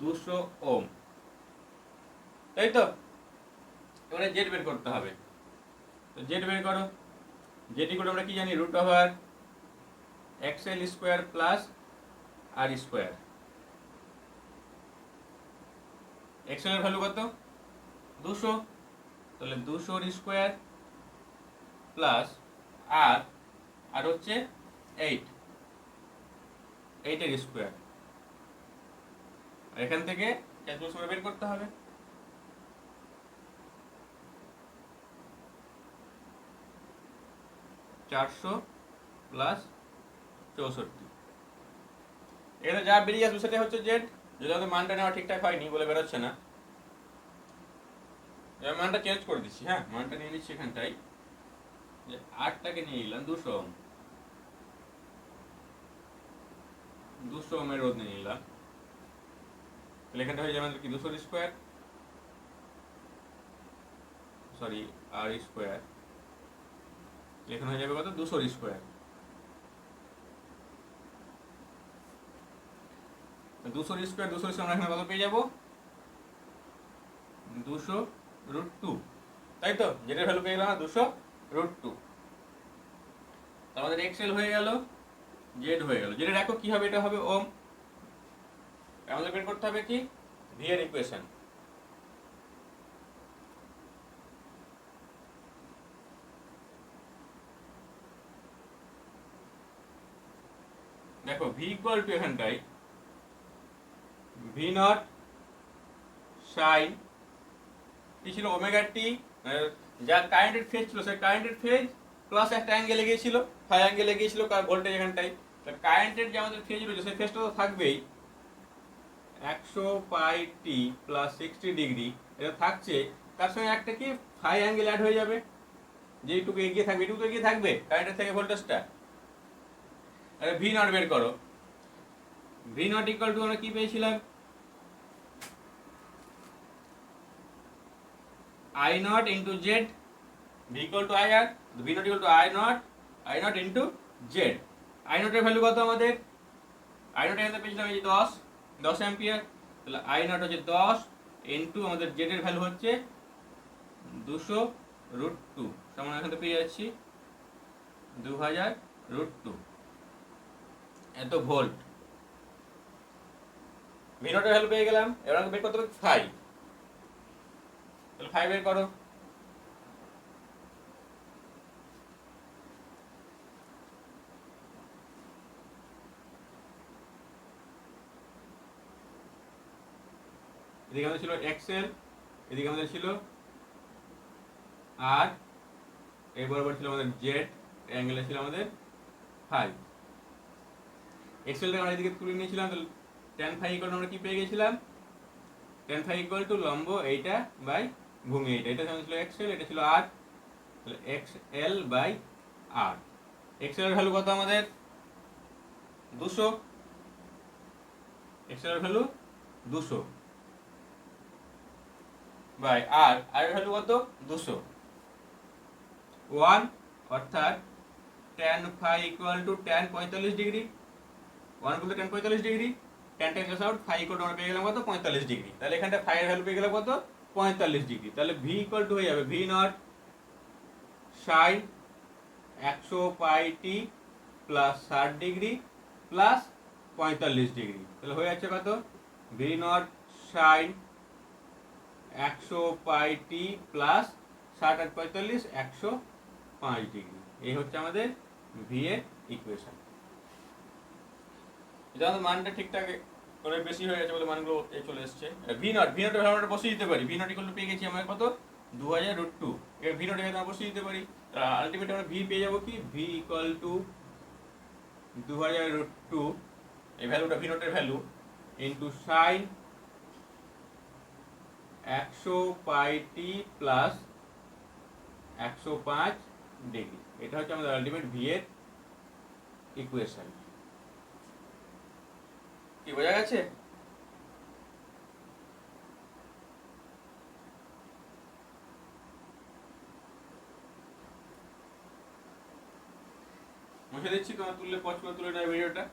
200 ওহম, তাই তো। এবারে জেড বের করতে হবে। তো জেড বের করো। জেড ইকুয়াল আমরা কি জানি, root over X L square plus R square. X L এর ভ্যালু কত 200, তাহলে 200 স্কোয়ার প্লাস আর হচ্ছে 8 এর স্কোয়ার। এখান থেকে ক্যালকুলেশন করে বের করতে হবে। চারশো প্লাস 64, এখানে যা বেরিয়ে আসবে সেটা হচ্ছে জেড। যদি আমাদের মানটা নেওয়া ঠিকঠাক হয়নি বলে বেরোচ্ছে না, এবার মানটা চেঞ্জ করে দিচ্ছি। হ্যাঁ, মানটা নিয়ে নিচ্ছি এখানটাই, যে 8টাকে নিয়ে নিলাম 200 ওহম, 200 ওহমের রোধ নিয়ে নিলাম। তাহলে এখানটা হয়ে যাবে আমাদের কি 200 স্কোয়ার, সরি আর স্কোয়ার, এখানে হয়ে যাবে কত 200 স্কোয়ার। 200 200 আমরা এখানে কত পেয়ে যাব, 200√2, তাই তো? যেটার ভ্যালু পেয়ে গেলাম 200√2। আমাদের এক্সএল হয়ে গেল, জেড হয়ে গেল। জেডের একক কি হবে? এটা হবে ওম। আমাদের বের করতে হবে কি, ভি এর ইকুয়েশন। দেখো ভি ইকুয়াল টু এখানটাই ভি নট সাইন কি ছিল, ওমেগা টি, যা কারেন্টের ফেজ ছিল সেই কারেন্টের ফেজ প্লাস একটা অ্যাঙ্গেলে গিয়েছিল, ফাই অ্যাঙ্গেলে গিয়েছিল ভোল্টেজ এখানটাই। কারেন্টের যে আমাদের ফেজ রয়েছে সেই ফেজটা তো থাকবেই, 100πt প্লাস 60°, এটা থাকছে। তার সঙ্গে একটা কি ফাই অ্যাঙ্গেল অ্যাড হয়ে যাবে, যেটুকু এগিয়ে থাকবে এটুকু এগিয়ে থাকবে কারেন্টের থেকে ভোল্টেজটা। আরে ভি নট বের করো। ভি নট ইকুয়াল টু আমরা কি পেয়েছিলাম, I naught into Z, V equal to I R, V naught equal to I naught into Z. I নটের ভ্যালু কত আমাদের, আই নট এখানে পেয়েছিলাম এই 10 অ্যাম্পিয়ার, তাহলে আই নট হচ্ছে 10 ইন্টু আমাদের জেড এর ভ্যালু হচ্ছে 200√2, সমান এখানে পেয়ে যাচ্ছি 2000√2, এত ভোল্ট। ভি নটের ভ্যালু পেয়ে গেলাম। এবার আমাকে বের করতে হবে ফাই, তাহলে ফাই বের করো। এদিকে আমাদের ছিল এক্সএল, এদিকে আমাদের ছিল আর, এই বরাবর ছিল আমাদের জেড, অ্যাঙ্গেলে ছিল আমাদের ফাই। এক্সএলটা আমরা এদিকে তুলে নিয়েছিলাম, তাহলে tan ফাই ইকুয়াল আমরা কি পেয়ে গেছিলাম, tan ফাই ইকুয়াল টু লম্ব এইটা বাই ভূমি এইটা। এটা ছিল এক্সএল, এটা ছিল আর, তাহলে এক্সএল বাই আর। এক্সএল এর ভ্যালু কত আমাদের 200, এক্সএল এর ভ্যালু 200 বাই আর, আর এর ভ্যালু কত 200, 1 অর্থাৎ tan phi equal to tan 45°, 1 বলতে tan 45°, tan cancel out, phi equal to আমরা পেয়ে গেলাম কত 45°। তাহলে এখানটা ফাই এর ভ্যালু পেয়ে গেলাম কত 45°। তাহলে ভি ইকুয়াল টু হয়ে যাবে V naught sine 100πt plus 60° plus 45°, তাহলে হয়ে যাচ্ছে কত, V naught sine 100πt plus 60 আর 45 105°। এই হচ্ছে আমাদের ভি এর ইকুয়েশন। এটা আমাদের মানটা ঠিকঠাক করে বেশি হয়ে গেছে বলে মানগুলো এই চলে এসেছে। ভি নট এর ভ্যালুটা বসিয়ে দিতে পারি, ভি নট ইকুয়াল টু পেয়ে গেছি আমরা কত 2000√2। এবার ভি নট এখানে আমরা বসিয়ে দিতে পারি, আলটিমেট আমরা ভি পেয়ে যাবো কি, ভি ইকুয়াল টু 2000√2, এই ভ্যালুটা ভি নটের value, into sine 100πt plus 105°। এটা হচ্ছে আমাদের আলটিমেট ভি এর ইকুয়েশন। কি বোঝা গেছে? মুছে দিচ্ছি, তোমার তুলে নেয় ভিডিওটা।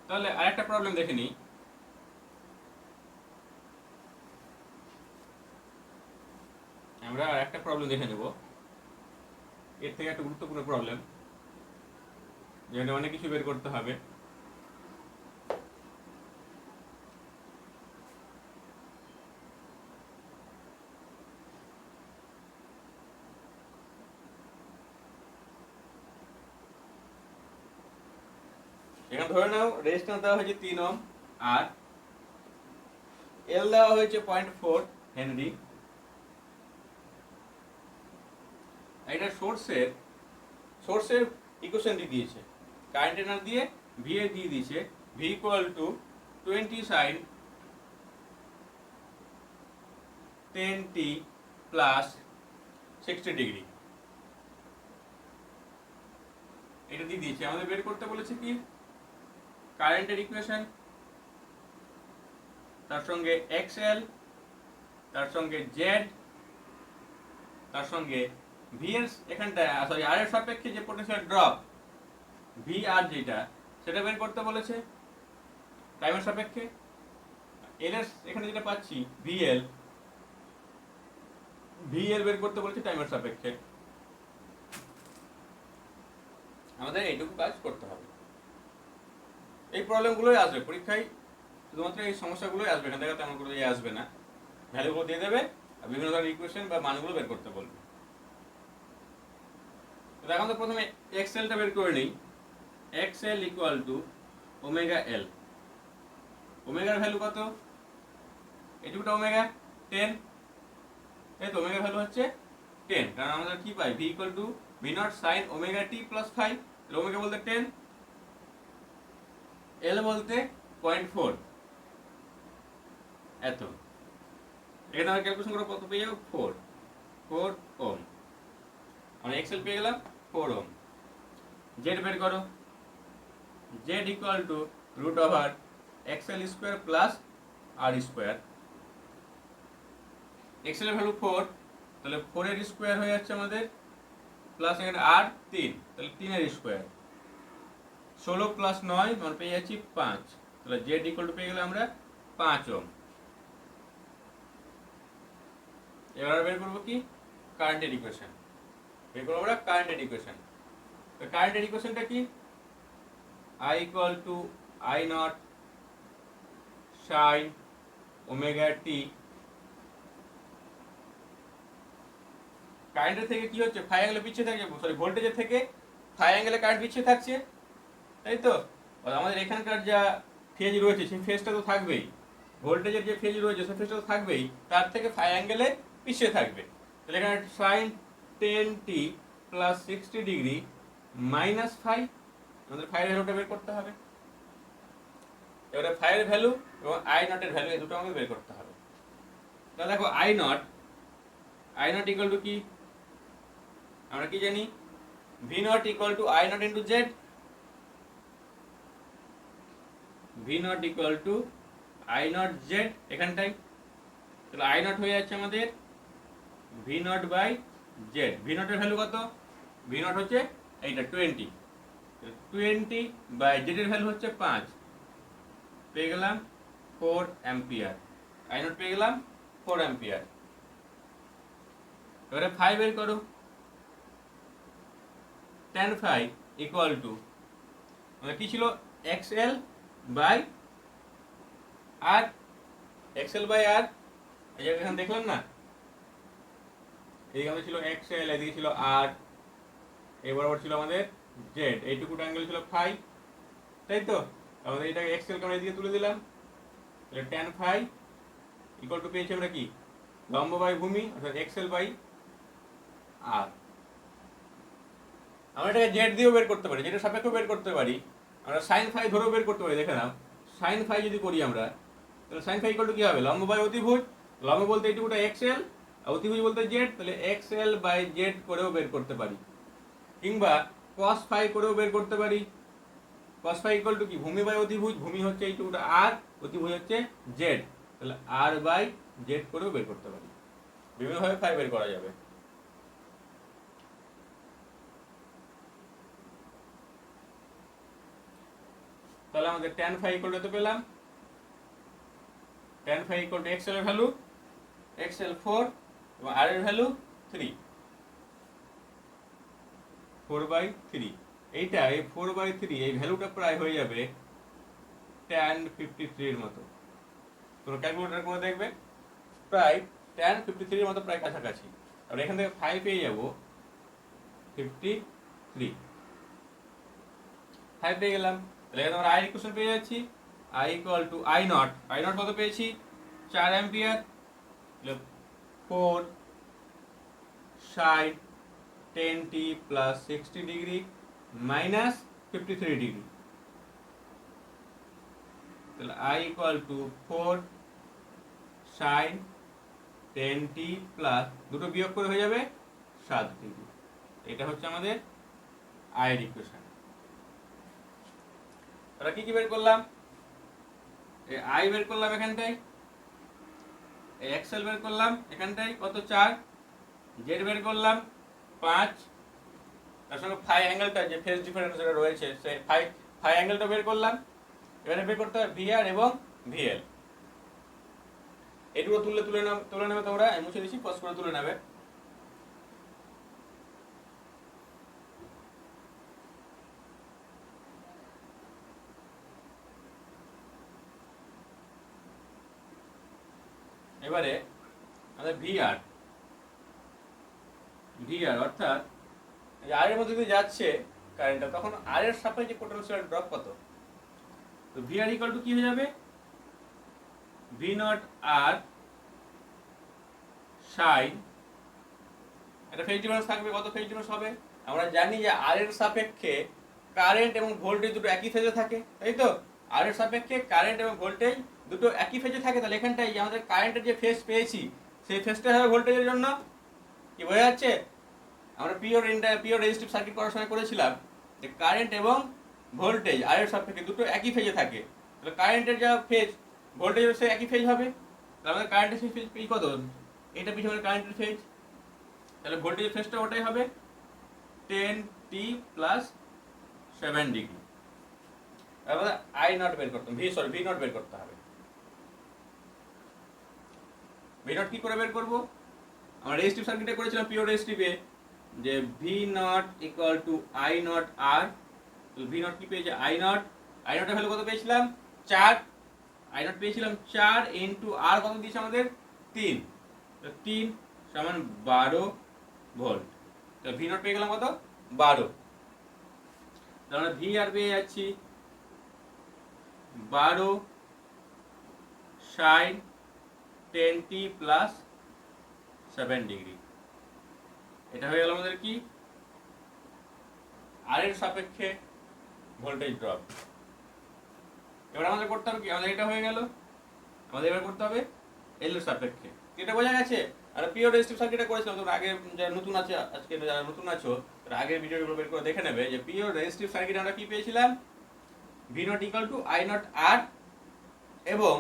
তাহলে আরেকটা প্রবলেম দেখে নিই। আমরা আরেকটা প্রবলেম দেখে নেব, এর থেকে একটা গুরুত্বপূর্ণ প্রবলেম, যেটা অনেক কিছু বের করতে হবে। এখানে ধরে নাও রেজিস্ট্যান্স দেওয়া হয়েছে 3 ওহম আর এল দেওয়া হয়েছে 0.4 হেনরি। এটা সোর্সের ইকুয়েশন দিয়ে দিয়েছে, কারেন্ট এনার দিয়ে ভি এ দিয়ে দিয়েছে, V equal two 20 sin 10t plus 60°। এটা দিয়ে দিয়েছে। আমাদের বের করতে বলেছে কি, কারেন্টের ইকুয়েশন, তার সঙ্গে এক্সএল, তার সঙ্গে জেড, তার সঙ্গে ভি এর এখানটা সরি আর এর সাপেক্ষে যে পোটেনশিয়াল ড্রপ ভি আর, যেটা সেটা বের করতে বলেছে টাইমের সাপেক্ষে। এল এর এখানে যেটা পাচ্ছি ভিএল, ভিএল বের করতে বলেছে টাইমের সাপেক্ষে। আমাদের এইটুকু কাজ করতে হবে। এই প্রবলেমগুলোই আসবে পরীক্ষায়, শুধুমাত্র এই সমস্যাগুলোই আসবে, এখান থেকে তেমন কোনো আসবে না। ভ্যালুগুলো দিয়ে দেবে আর বিভিন্ন ধরনের ইকুয়েশন বা মানগুলো বের করতে বলবে। তো এখন তো প্রথমে এক্সএলটা বের করে নিই। X L equal to omega L. ওমেগার ভ্যালু কত? এটুকুটা ওমেগা 10, এই তো ওমেগা ভ্যালু হচ্ছে 10, কারণ আমরা কি পাই V equal to V naught sine omega t plus 5। Omega বলতে 10, এল বলতে 0.4, এত। এখানে আমরা ক্যালকুলেশন করে কত পেয়ে যাবো? 4 ওম। আমরা এক্সএল পেয়ে গেলাম 4 ওম। জেড বের করো। Z equal to root over X L square plus R square. X L এর ভ্যালু 4, তাহলে 4 এর স্কোয়ার হয়ে যাচ্ছে আমাদের, প্লাস এখানে আর 3, তাহলে 3 এর স্কোয়ার। 16 প্লাস 9 মানে পেয়ে যাচ্ছি 5, তাহলে জেড ইকুয়াল টু পেয়ে গেলে আমরা 5 ওম। এবার বের করবো কি? কারেন্টের ইকুয়েশন বের করবো আমরা, কারেন্টের ইকুয়েশন। তো কারেন্টের ইকুয়েশনটা কি? I equal to I naught sine omega t. কারেন্টের থেকে কি হচ্ছে? ফাই অ্যাঙ্গেলে পিছিয়ে থাকছে, সরি ভোল্টেজের থেকে ফাই অ্যাঙ্গেলে কারেন্ট পিছিয়ে থাকছে, তাই তো? আমাদের এখানকার যা ফেজ রয়েছে সেই ফেজটা তো থাকবেই, ভোল্টেজের যে ফেজ রয়েছে সেই ফেজটা তো থাকবেই, তার থেকে ফাই অ্যাঙ্গেলে পিছিয়ে থাকবে। তাহলে এখানে sine 10t plus 60 degree minus phi, আমাদের ফাইয়ের ভ্যালুটা বের করতে হবে। এবারে ফাইয়ের ভ্যালু এবং আই নটের ভ্যালু এই দুটো আমাকে বের করতে হবে। তাহলে দেখো আই নট ইকুয়াল টু কি? আমরা কি জানি? V naught equal to I naught into Z. V naught equal to I naught Z এখানটাই, তাহলে আই নট হয়ে যাচ্ছে আমাদের V naught by Z. V নটের ভ্যালু কত? ভি নট হচ্ছে এইটা 20, 20 বাই জেডের ভ্যালু হচ্ছে 5, পেয়ে গেলাম 4 অ্যাম্পিয়ার। আই নট পেয়ে গেলাম 4 অ্যাম্পিয়ার। এবারে ফাই বের করো। tan ফাই ইকুয়াল টু মানে কি ছিল? X L by R, X L by R, এই যে এখানে দেখলাম না, এইখানে ছিল এক্সএল, এদিকে ছিল আর, এই বরাবর ছিল আমাদের জেড, এইটুকু অ্যাঙ্গেল ছিল ফাই, তাই তো? আমাদের এটাকে এক্সএল কে আমরা এদিকে তুলে দিলাম, তাহলে tan ফাই ইকুয়াল টু পেয়েছি আমরা কি? লম্ব বাই ভূমি, অর্থাৎ এক্সএল বাই আর। আমরা এটাকে জেড দিয়েও বের করতে পারি, জেডের সাপেক্ষেও বের করতে পারি, আমরা সাইন ফাই ধরেও বের করতে পারি। দেখে নাও, সাইন ফাই যদি করি আমরা, তাহলে সাইন ফাই ইকুয়াল টু কি হবে? লম্ব বাই অতিভুজ। লম্ব বলতে এইটুকুটা এক্সএল, আর অতিভুজ বলতে জেড, তাহলে এক্সএল বাই জেড করেও বের করতে পারি, কিংবা কস ফাই করেও বের করতে পারি। কস ফাই ইকুয়াল টু কি? ভূমি বাই অতিভুজ, ভূমি হচ্ছে এইটুকুটা আর, অতিভুজ হচ্ছে জেড, তাহলে আর বাই জেড করেও বের করতে পারি। বিভিন্নভাবে ফাই বের করা যাবে। তাহলে আমাদের tan ফাই ইকুয়াল টু পেলাম, tan phi equal to X L এর ভ্যালু, এক্সএল 4 এবং আর এর ভ্যালু 3, 4/3। এইটা এই 4/3 এই ভ্যালুটা প্রায় হয়ে যাবে tan 53 এর মতো। তোমরা ক্যালকুলেটর করে দেখবে, প্রায় tan 53 এর মতো প্রায় কাছাকাছি। আর এখান থেকে 5 পেয়ে যাব 53, 5 পেয়ে গেলাম। তাহলে এখানে আমরা আই ইকুয়েশন পেয়ে যাচ্ছি, I equal to I naught কত পেয়েছি? 4 ampere. 4 sin 10t plus 60 degree minus 53 degree, তাহলে I equal to 4 sin 10t plus, দুটো বিয়োগ করে হয়ে যাবে 7 ডিগ্রি। এটা হচ্ছে আমাদের আয়ের ইকুয়েশন। আমরা কি কি বের করলাম? আই বের করলাম এখানটায়, এক্সএল বের করলাম এখানটায় কত? 4, জেড বের করলাম 5, তার সঙ্গে ফাই অ্যাঙ্গেলটা যে ফেজ ডিফারেন্স যেটা রয়েছে সেই ফাই অ্যাঙ্গেলটা বের করলাম। এবারে বের করতে হবে ভিআর এবং ভিএল। এটুকু তুলে নেবে তোমরা, মুছে দিচ্ছি, পজ করে তুলে নেবে। এবারে আমাদের ভিআর অর্থাৎ আর এর মধ্যে দিয়ে যাচ্ছে কারেন্টটা, তখন আর এর সাপেক্ষে পোটেনশিয়াল ড্রপ কত? তো ভিআর ইকুয়াল টু কি হয়ে যাবে? ভি নট আর সাইন, একটা ফেজ ডিফারেন্স থাকবে। কত ফেজ ডিফারেন্স হবে? আমরা জানি যে আর এর সাপেক্ষে কারেন্ট এবং ভোল্টেজ দুটো একই ফেজে থাকে, তাই তো? আর এর সাপেক্ষে কারেন্ট এবং ভোল্টেজ দুটো একই ফেজে থাকে, তাহলে এখানটাই আমাদের কারেন্টের যে ফেজ পেয়েছি সেই ফেজটা হবে ভোল্টেজের জন্য। কি বোঝা যাচ্ছে? আমরা পিওর রেজিস্টিভ সার্কিট করার সময় করেছিলাম যে কারেন্ট এবং ভোল্টেজ আর এর সাপেক্ষে দুটো একই ফেজে থাকে, তাহলে কারেন্টের যা ফেজ ভোল্টেজের সে একই ফেজ হবে। তাহলে আমাদের কারেন্টের ফেজ কত? এটা পিছনে কারেন্টের ফেজ, তাহলে ভোল্টেজের ফেজটা ওটাই হবে 10t প্লাস 7 ডিগ্রি। তারপরে আই নট বের করতে ভি নট বের করতে হবে। ভি নট কি করে বের করব? আমরা রেজিস্টিভ সার্কিটে করেছিলাম পিওর রেজিস্টিভে যে V naught equal to I naught R. V naught কি পেয়েছে? আই নট এর ভ্যালু কত পেয়েছিলাম? 4। আই নট পেয়েছিলাম 4 ইনটু আর কত দিয়েছে আমাদের? 3। তো 3 সমান 12 ভোল্ট। তো ভি নট পেয়ে গেলাম কত? 12। তাহলে ভি আর পেয়ে যাচ্ছি 12 sin 10t প্লাস 7 ডিগ্রি। এটা হয়ে গেল আমাদের কি? আর এর সাপেক্ষে ভোল্টেজ ড্রপ। এবার আমাদের করতে হবে কি? আমাদের এটা হয়ে গেল, আমাদের এবার করতে হবে এল এর সাপেক্ষে। এটা বোঝা গেছে? আর পিওর রেজিস্টিভ সার্কিটে করেছিলাম, তোমরা আগে যারা নতুন আছে, আজকে যারা নতুন আছো তারা আগের ভিডিওগুলো বের করে দেখে নেবে যে পিওর রেজিস্টিভ সার্কিটে আমরা কি পেয়েছিলাম? V naught equal to I naught R, এবং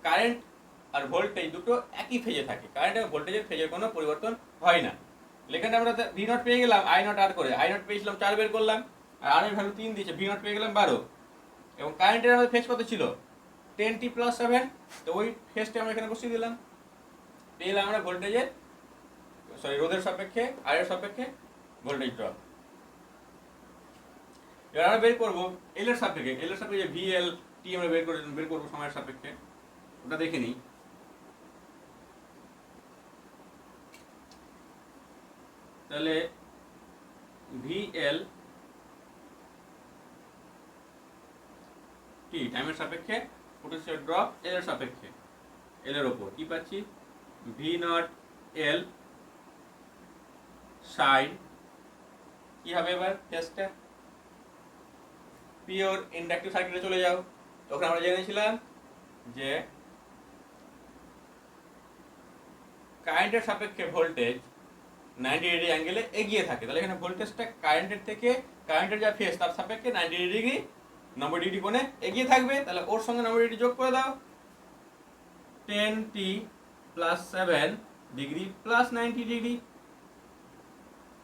কারেন্ট আর ভোল্টেজ দুটো একই ফেজে থাকে, কারেন্ট এবং ভোল্টেজের ফেজের কোনো পরিবর্তন হয় না। এখানে আমরা ভি নট পেয়ে গেলাম আই নট আর করে, আই নট পেয়েছিলাম 4 বের করলাম, আর আর এর ভ্যালু 3 দিয়েছে, ভি নট পেয়ে গেলাম 12, এবং কারেন্টের আমাদের ফেজ কত ছিল? 10t plus 7। তো ওই ফেজটা আমরা এখানে বসিয়ে দিলাম, পেয়ে গেলাম আমরা ভোল্টেজের রোধের সাপেক্ষে আর এর সাপেক্ষে ভোল্টেজ ড্রপ। এবার আমরা বের করবো এল এর সাপেক্ষে ভিএল টি আমরা বের করবো সময়ের সাপেক্ষে, ওটা দেখে নিই। তাহলে ভিএল টি টাইমের সাপেক্ষে, পোটেনশিয়াল ড্রপ এল এর সাপেক্ষে, এল এর উপর কি পাচ্ছি? ভি নট এল সাইন কি হবে? এবার টেস্টটা পিওর ইন্ডাকটিভ সার্কিটে চলে যাও। তখন আমরা জেনেছিলাম যে কারেন্টের সাপেক্ষে ভোল্টেজ 90 ডিগ্রি অ্যাঙ্গেলে এগিয়ে থাকে, তাহলে এখানে ভোল্টেজটা কারেন্টের থেকে, কারেন্টের যা ফেজ তার সাপেক্ষে 90 ডিগ্রি 90 ডিগ্রি কোণে এগিয়ে থাকবে। তাহলে ওর সঙ্গে 90 ডিগ্রি যোগ করে দাও, 10t plus 7 degree plus 90 degree,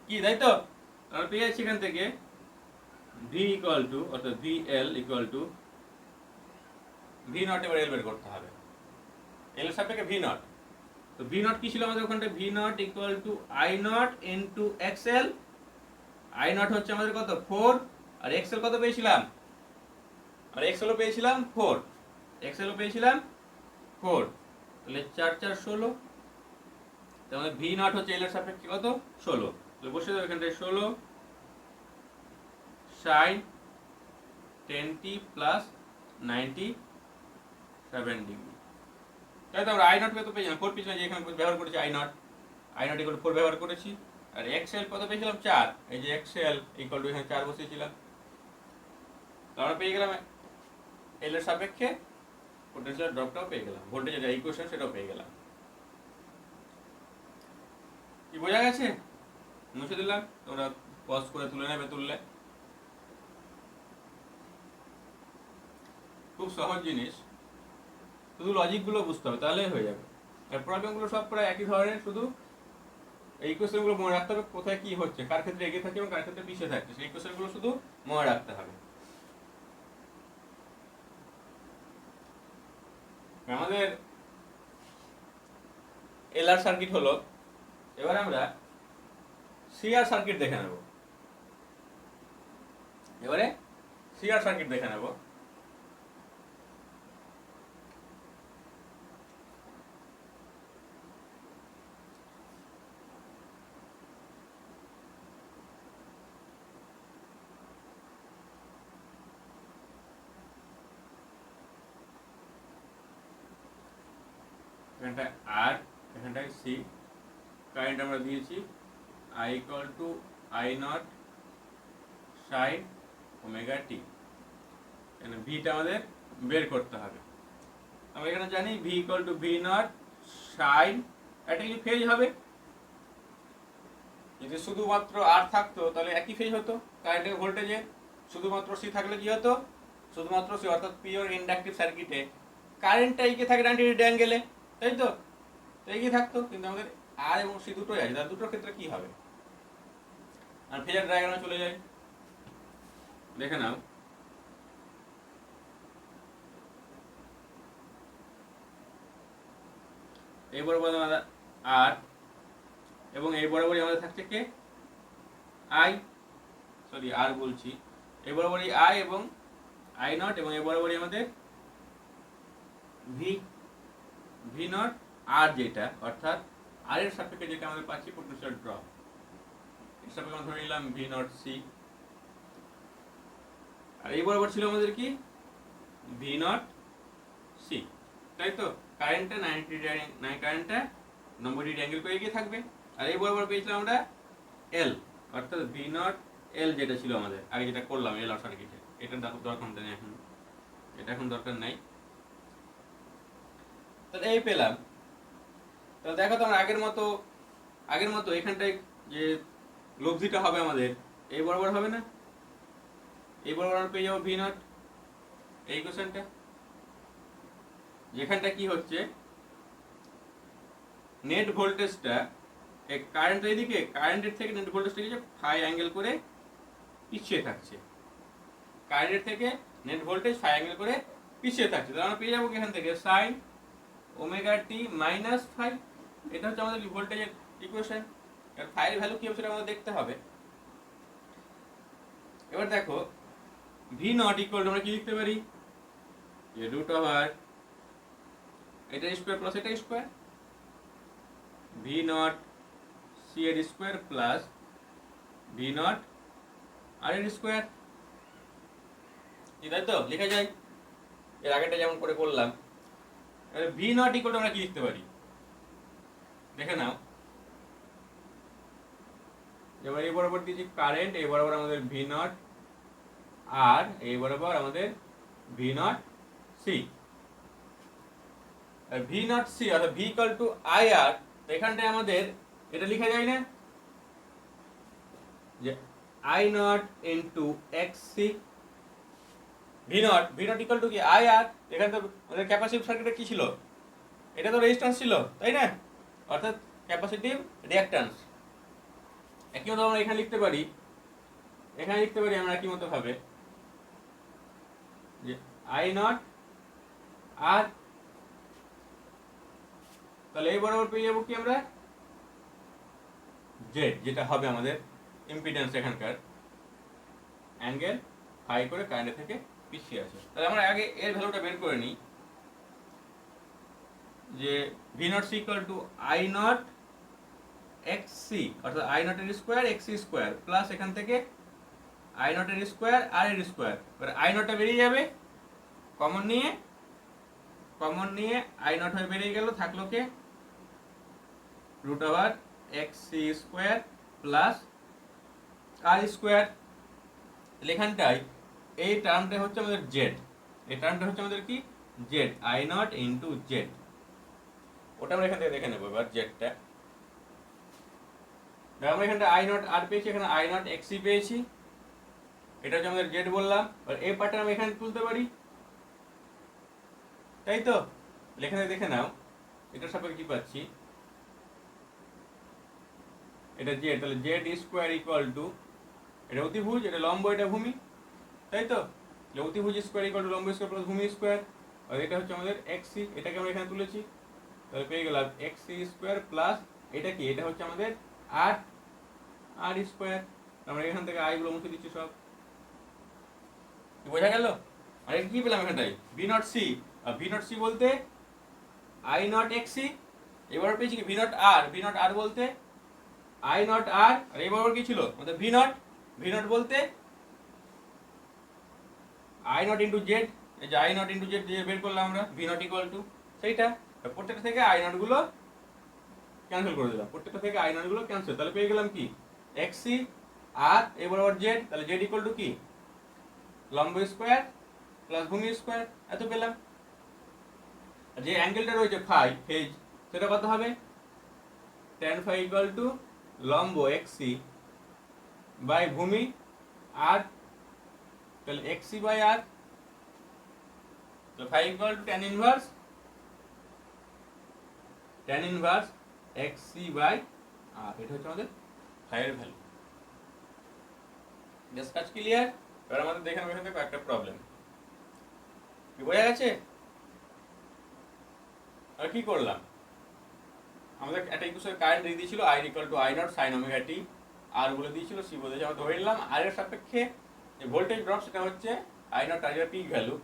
কি তাই তো? আমরা পেয়ে যাচ্ছি এখান থেকে ভি ইকুয়াল টু, অর্থাৎ VL equal to V not. এবার এল বের করতে হবে, এল এর সাপেক্ষে ভি নট। তো ভি নট কি ছিল আমাদের ওখানটা? V naught equal to I not into XL. I not হচ্ছে আমাদের কত? 4, আর এক্সএল কত পেয়েছিলাম? আর এক্সএলও পেয়েছিলাম 4, তাহলে 4 4 16। তাহলে ভি নট হচ্ছে এল এর সাপেক্ষে কত? 16। তাহলে বসে দেবো এখানটায় 16 sin 10t প্লাস 97 ডিগ্রি। তাই তো আমরা আই নট কত পেয়েছিলাম? 4 পেয়েছিলাম, যে এখানে ব্যবহার করেছি আই নট ইকুয়াল 4 ব্যবহার করেছি। আর এক্সএল কত পেয়েছিলাম? 4, এই যে এক্সএল ইকুয়াল টু এখানে 4 বসিয়েছিলাম। তো আমরা পেয়ে গেলাম এল এর সাপেক্ষে পোটেনশিয়াল ড্রপটাও পেয়ে গেলাম, ভোল্টেজের যে ইকুয়েশন সেটাও পেয়ে গেলাম। কি বোঝা গেছে? মুছে দিলাম, তোমরা পজ করে তুলে নেবে, তুললে। খুব সহজ জিনিস, শুধু লজিকগুলো বুঝতে হবে, তাহলেই হয়ে যাবে। আর প্রবলেমগুলো সব প্রায় একই ধরনের, শুধু এই কোশ্চেনগুলো মনে রাখতে হবে কোথায় কি হচ্ছে, কার ক্ষেত্রে এগিয়ে থাকে এবং কার ক্ষেত্রে পিছিয়ে থাকছে, সেই কোশ্চেনগুলো শুধু মনে রাখতে হবে। আমাদের এলআর সার্কিট হলো, এবার আমরা সিআর সার্কিট দেখে নেব। এবারে সিআর সার্কিট দেখে নেব। এখানটায় আর, এখানটায় সি। কারেন্ট আমরা দিয়েছি I equal to I naught sine omega t. এখানে ভিটা আমাদের বের করতে হবে। আমরা এখানে জানি V equal to V naught sine, এটা কি ফেজ হবে। যদি শুধুমাত্র আর থাকতো তাহলে একই ফেজ হতো কারেন্টের ভোল্টেজে। শুধুমাত্র সি থাকলে কি হতো, শুধুমাত্র সি অর্থাৎ পিওর ইন্ডাকটিভ সার্কিটে কারেন্টটা এগিয়ে থাকে 90 ডিগ্রি অ্যাঙ্গেলে, তাই তো এগিয়ে থাকতো। কিন্তু আমাদের আর এবং সি দুটোই আছে, তার দুটোর ক্ষেত্রে কি হবে। আর ফেজার ডায়াগ্রামে চলে যাই, দেখে নাও। এই বরাবর আমাদের আর এবং এই বরাবরই আমাদের থাকছে কে, আই, সরি আর বলছি, এই বরাবরই আই এবং আই নট, এবং এই বরাবরই আমাদের ভি, ভি নট আর, যেটা অর্থাৎ আর এর সাপেক্ষে যেটা আমাদের পাচ্ছি পোটেনশিয়াল ড্রপ, এর সাপেক্ষে আমরা ধরে নিলাম ভি নট সি। আর এই বরাবর ছিল আমাদের কি ভি নট সি, তাই তো। কারেন্টটা 90 ডিগ্রি, কারেন্টটা 90 ডিগ্রি অ্যাঙ্গেল করে এগিয়ে থাকবে। আর এই বরাবর পেয়েছিলাম আমরা এল, অর্থাৎ ভি নট এল, যেটা ছিল আমাদের আগে যেটা করলাম এল আর সার্কিটে। এটা দরকার নেই এখন, এটা এখন দরকার নাই। তাহলে এই পেলাম। তাহলে দেখো তো আমরা আগের মতো এখানটায় যে লব্ধিটা হবে আমাদের এই বরাবর হবে না, এই বরাবর আমরা পেয়ে যাবো ভি নট, এই কোশ্চেনটা যেখানটা কি হচ্ছে নেট ভোল্টেজটা কারেন্ট এদিকে, কারেন্টের থেকে নেট ভোল্টেজটা কি ফাই অ্যাঙ্গেল করে পিছিয়ে থাকছে, কারেন্টের থেকে নেট ভোল্টেজ ফাই অ্যাঙ্গেল করে পিছিয়ে থাকছে। তাহলে আমরা পেয়ে যাবো এখান থেকে sign omega t minus phi. এটা হচ্ছে আমাদের ভোল্টেজের ইকুয়েশন। এর ফাইয়ের ভ্যালু কি হবে সেটা আমাদের দেখতে হবে। এবার দেখো ভি নট ইকুয়াল টু আমরা কি লিখতে পারি, যে রুট ওভার এটা স্কোয়ার প্লাস এটা স্কোয়ার, ভি নট সি এর square plus V naught R এর স্কোয়ার, তাই তো লেখা যায়। এর আগেটা যেমন করে করলাম। ভি নট ইকুয়াল টু আমরা কি লিখতে পারি দেখে নাও। এবার এই বরাবর দিয়েছি কারেন্ট, এই বরাবর আমাদের ভি নট আর, এই বরাবর আমাদের V naught C. V naught C অর্থাৎ V equal to I R, এখানটায় আমাদের এটা লিখা যায় না যে I naught into X C. V naught equal to কি আই আর, এখানে তো আমাদের ক্যাপাসিটিভ সার্কিটে কি ছিল, এটা তো রেজিস্ট্যান্স ছিল, তাই না, অর্থাৎ ক্যাপাসিটিভ রিঅ্যাকট্যান্স। একই মতো আমরা এখানে লিখতে পারি, আমরা একই মতো ভাবে যে আই নট আর, তাহলে এই বরাবর পেয়ে যাবো কি আমরা জেড, যেটা হবে আমাদের ইম্পিডেন্স এখানকার অ্যাঙ্গেল ফাই করে কারেন্টের থেকে পিছিয়ে আছে। তাহলে আমরা আগে এর ভ্যালুটা বের করে নিই, যে V naught C equal to I naught X C, অর্থাৎ আই নট এর square X C square plus এখান থেকে আই নট এর স্কোয়ার আর এর স্কোয়ার। এবার আই নটটা বেরিয়ে যাবে, কমন নিয়ে আই নট হয়ে বেরিয়ে গেল, থাকলো কে root over X C square plus R square. এখানটায় এই টার্মটা হচ্ছে আমাদের জেড, এই টার্মটা হচ্ছে আমাদের কি Z, I naught into Z. ওটা আমরা এখান থেকে দেখে নেবো এবার জেডটা। আমরা এখানটা আই নট আর পেয়েছি, এখানে আই নট এক্স সি পেয়েছি, এটা হচ্ছে আমাদের জেড বললাম। আর এই পার্টটা আমরা এখানে তুলতে পারি, তাই তো। এখানে দেখে নাও এটার সাপেক্ষে কি পাচ্ছি, এটা জেড, তাহলে জেড স্কোয়ার ইকুয়াল টু, এটা অতিভুজ, এটা লম্ব, এটা ভূমি, তাই তো। অতিভুজ স্কোয়ার ইকুয়াল টু লম্ব স্কোয়ার প্লাস ভূমি স্কোয়ার। আর এটা হচ্ছে আমাদের এক্সি, এটাকে আমরা এখানে তুলেছি, তাহলে পেয়ে গেলাম এক্সি স্কোয়ার প্লাস এটা কি, এটা হচ্ছে আমাদের আর আর স্কোয়ার। আমরা এখান থেকে আই গুলো মুছে দিচ্ছি সব, বোঝা গেল। আর এটা কি পেলাম এখানটায়, ভি নট সি। আর ভি নট সি বলতে আই নট এক্সি, এবার পেয়েছি কি V naught R, V naught R বলতে আই নট আর, আর এবার কি ছিল আমাদের ভি নট, ভি নট বলতে আই নট ইন্টু জেড। এই যে আই নট ইন্টু জেড যে বের করলাম আমরা, ভি নট ইকুয়াল টু সেইটা, প্রত্যেকটা থেকে আই নট গুলো ক্যান্সেল করে দিলাম, প্রত্যেকটা থেকে আই নট গুলো ক্যান্সেল, তাহলে পেয়ে গেলাম কি এক্সি আর এ বরাবর জেড, তাহলে জেড ইকুয়াল টু কি লম্ব স্কোয়ার প্লাস ভূমি স্কোয়ার, এত পেলাম। আর যে অ্যাঙ্গেলটা রয়েছে ফাই ফেজ, সেটা কত হবে, tan ফাই ইকুয়াল টু লম্ব এক্সি বাই ভূমি আর, তাহলে এক্সি বাই আর, তো phi equal to tan inverse X C by R, এটা হচ্ছে আমাদের ফাইয়ের ভ্যালু। জাস্ট কাজ ক্লিয়ার। এবার আমাদের দেখে নেবো এখান থেকে একটা প্রবলেম, কি বোঝা গেছে। আর কি করলাম, আমাদের একটা ইকুয়েশন কারেন্ট দিয়ে দিয়েছিল I equal to I naught sine omega t, আর বলে দিয়েছিল সি বলে দিয়েছে, আমরা ধরে নিলাম আর এর সাপেক্ষে যে ভোল্টেজ ড্রপ সেটা হচ্ছে আই নট, আর এর পিক ভ্যালু,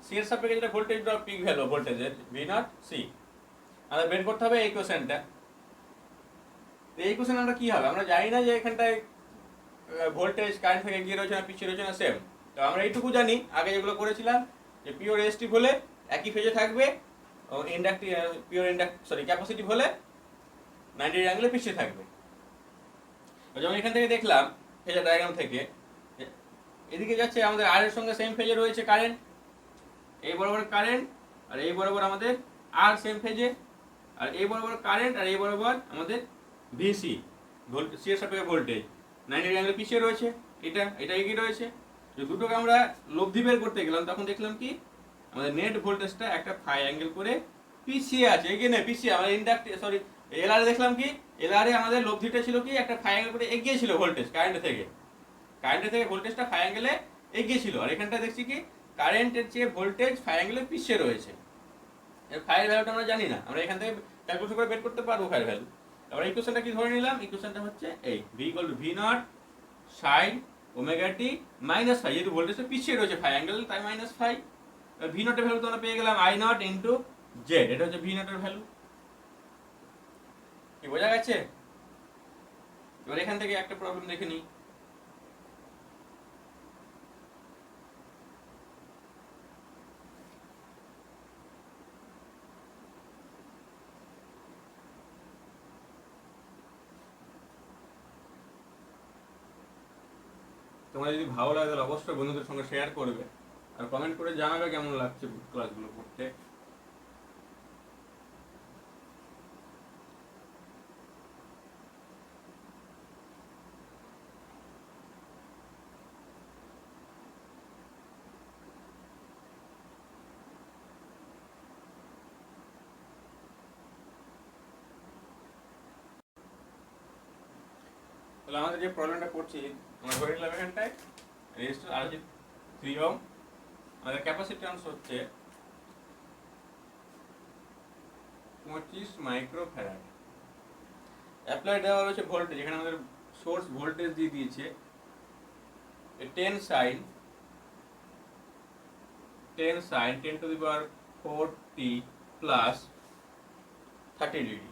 সি এর সাপেক্ষে যেটা ভোল্টেজ ড্রপ পিক ভ্যালু ভোল্টেজের ভি নট সি, আমাদের বের করতে হবে এই ইকুয়েশনটা। এই ইকুয়েশন আমরা কি হবে, আমরা জানি না যে এখানটায় ভোল্টেজ কারেন্ট থেকে এগিয়ে রয়েছে না পিছিয়ে রয়েছে না সেম, তো আমরা এইটুকু জানি আগে যেগুলো করেছিলাম যে পিওর রেজিস্টিভ হলে একই ফেজে থাকবে, ইন্ডাক্টিভ পিওর ক্যাপাসিটিভ হলে 90 ডিগ্রি অ্যাঙ্গেলে পিছিয়ে থাকবে। যেমন এখান থেকে দেখলাম ফেজার ডায়াগ্রাম থেকে, এদিকে যাচ্ছে আমাদের আর এর সঙ্গে সেম ফেজে রয়েছে কারেন্ট, এই বরাবর কারেন্ট আর এই বরাবর আমাদের আর সেম ফেজে, আর এই বরাবর কারেন্ট আর এই বরাবর আমাদের ভিসি ভোল্টেজ, সি এর সাপেক্ষে ভোল্টেজ 90 ডিগ্রি অ্যাঙ্গেলে পিছিয়ে রয়েছে, এটা এগিয়ে রয়েছে। যে দুটোকে আমরা লব্ধি বের করতে গেলাম তখন দেখলাম কি আমাদের নেট ভোল্টেজটা একটা ফাই অ্যাঙ্গেল করে পিছিয়ে আছে, এগিয়ে নেই পিছিয়ে, আমরা এলআরে দেখলাম কি এলআরে আমাদের লব্ধিটা ছিল কি একটা ফাই অ্যাঙ্গেল করে এগিয়ে ছিল ভোল্টেজ কারেন্টের থেকে ভোল্টেজটা ফাই অ্যাঙ্গেলে এগিয়ে ছিল, আর এখানটা দেখছি কি কারেন্টের চেয়ে ভোল্টেজ ফাই অ্যাঙ্গেলে পিছিয়ে রয়েছে। এর ফাইয়ের ভ্যালুটা আমরা জানি না, আমরা এখান থেকে ক্যালকুলেশন করে বের করতে পারবো ফাইয়ের ভ্যালু। আমরা ইকুয়েশনটা কি ধরে নিলাম, ইকুয়েশনটা হচ্ছে এই V equal to V naught sine omega t minus phi, যেহেতু ভোল্টেজটা পিছিয়ে রয়েছে ফাই অ্যাঙ্গেল তাই মাইনাস ফাই, ভি নটের ভ্যালু তো আমরা পেয়ে গেলাম আই নট ইন্টু জেড, এটা হচ্ছে ভি নটের ভ্যালু। কি বোঝা গেছে। এবার এখান থেকে একটা প্রবলেম দেখে নিই, তোমার যদি ভালো লাগে তাহলে অবশ্যই বন্ধুদের সঙ্গে শেয়ার করবে আর কমেন্ট করে জানাবে কেমন লাগছে ক্লাসগুলো করতে। তাহলে আমাদের যে প্রবলেমটা করছি আমরা ধরে নিলাম এখানটায় রেজিস্টর আর হচ্ছে 3 ওহম, আমাদের ক্যাপাসিট্যান্স হচ্ছে 25 মাইক্রোফ্যারাড, অ্যাপ্লাই দেওয়া রয়েছে ভোল্টেজ, এখানে আমাদের সোর্স ভোল্টেজ দিয়ে দিয়েছে 10 sin 10 to the power 4t plus 30 degree.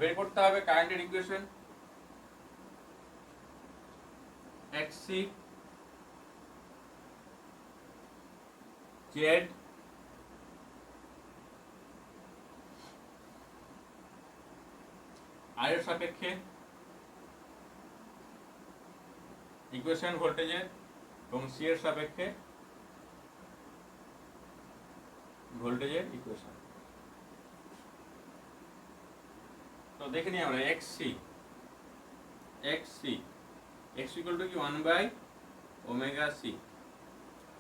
বের করতে হবে কারেন্টের ইকুয়েশন, এক্সি জেড আর এর সাপেক্ষে ইকুয়েশন ভোল্টেজের এবং সি এর সাপেক্ষে ভোল্টেজের ইকুয়েশন। তো দেখে নিই আমরা এক্সি এক্স ইকুয়াল টু কি 1 বাই ওমেগা সি,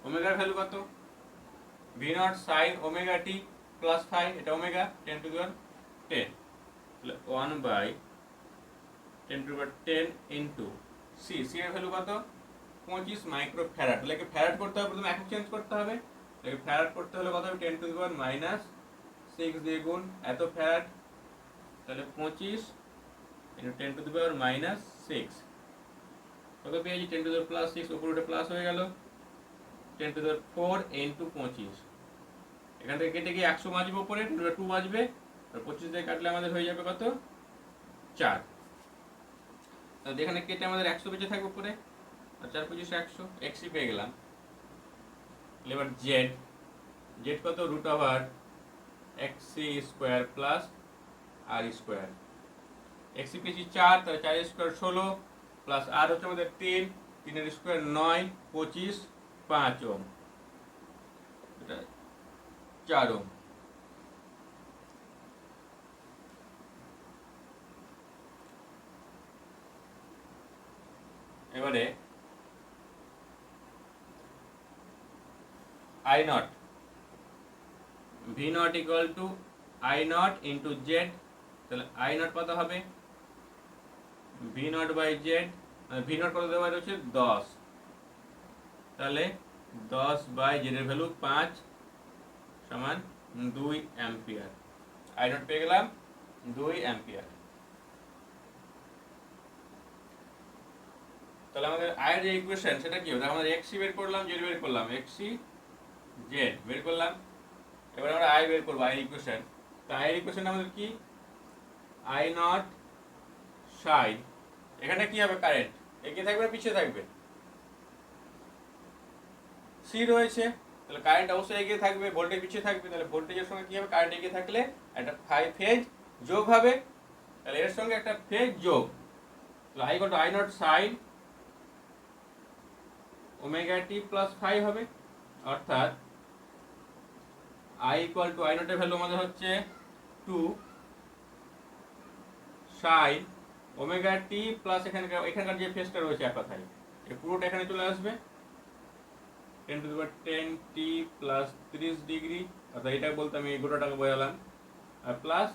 ওমেগার ভ্যালু কত V naught sine omega t plus phi, এটা ওমেগা 10 টু দি পাওয়ার 10, তাহলে 1 by 10 to the power 10 into C, C এর ভ্যালু কত 25 মাইক্রো ফ্যারাড। তাহলে ফ্যারাড করতে হবে, প্রথমে একক চেঞ্জ করতে হবে। ফ্যারাড করতে হলে কত হবে, 10⁻⁻6 দিয়ে গুণ, এত ফ্যারাড। তাহলে 25 × 10⁻⁻6 কত পেয়েছি, 10⁻+6, উপরে উঠে প্লাস হয়ে গেল, 10⁻4 × 25। এখান থেকে কেটে গিয়ে 100 বাঁচবে, উপরে 2 বাঁচবে, আর 25 দিয়ে কাটলে আমাদের হয়ে যাবে কত, 4। তাহলে এখানে কেটে আমাদের 100 বেঁচে থাকবে উপরে, আর 4 25 100, এক্সি পেয়ে গেলাম। এবার জেড, জেড কত, √xc² প্লাস r²। এক্সি পেয়েছি 4, তাহলে 4² 16, প্লাস আর হচ্ছে আমাদের 3, 3² 9, 25, 5 ওহম, এটা 4 ওহম। এবারে I naught, V naught equal to I naught into Z. তাহলে I নট কত হবে, V naught by Z. V naught কত দেওয়া রয়েছে, 10, তাহলে 10 বাই জেডের ভ্যালু 5 সমান 2 অ্যাম্পিয়ার। I নট পেয়ে গেলাম 2 অ্যাম্পিয়ার। তাহলে আমাদের আয়ের যে ইকুয়েশন সেটা কি হবে, আমাদের এক্সি বের করলাম, জেড বের করলাম, এক্সি জেড বের করলাম। এবার আমরা আই বের করবো, আয়ের ইকুয়েশন। তো আয়ের ইকুয়েশন আমাদের কি, I নট সাইন, এখানে কি হবে, কারেন্ট এগিয়ে থাকবে না পিছিয়ে থাকবে, সি রয়েছে, তাহলে কারেন্ট অবশ্যই এগিয়ে থাকবে, ভোল্টেজ পিছিয়ে থাকবে। তাহলে ভোল্টেজের সঙ্গে কি হবে, কারেন্ট এগিয়ে থাকলে একটা ফেজ যোগ হবে, তাহলে এর সঙ্গে একটা ফেজ যোগ। তাহলে I = I naught sine omega t plus phi হবে, অর্থাৎ I = I নটের ভ্যালু আমাদের হচ্ছে 2 সাইন ওমেগা টি প্লাস এখানকার যে ফেজটা রয়েছে এক কথায় এই পুরোটা এখানে চলে আসবে, 10⁻10t প্লাস 30 ডিগ্রি, অর্থাৎ এটা বলতে আমি গোটাটাকে বোঝালাম, আর প্লাস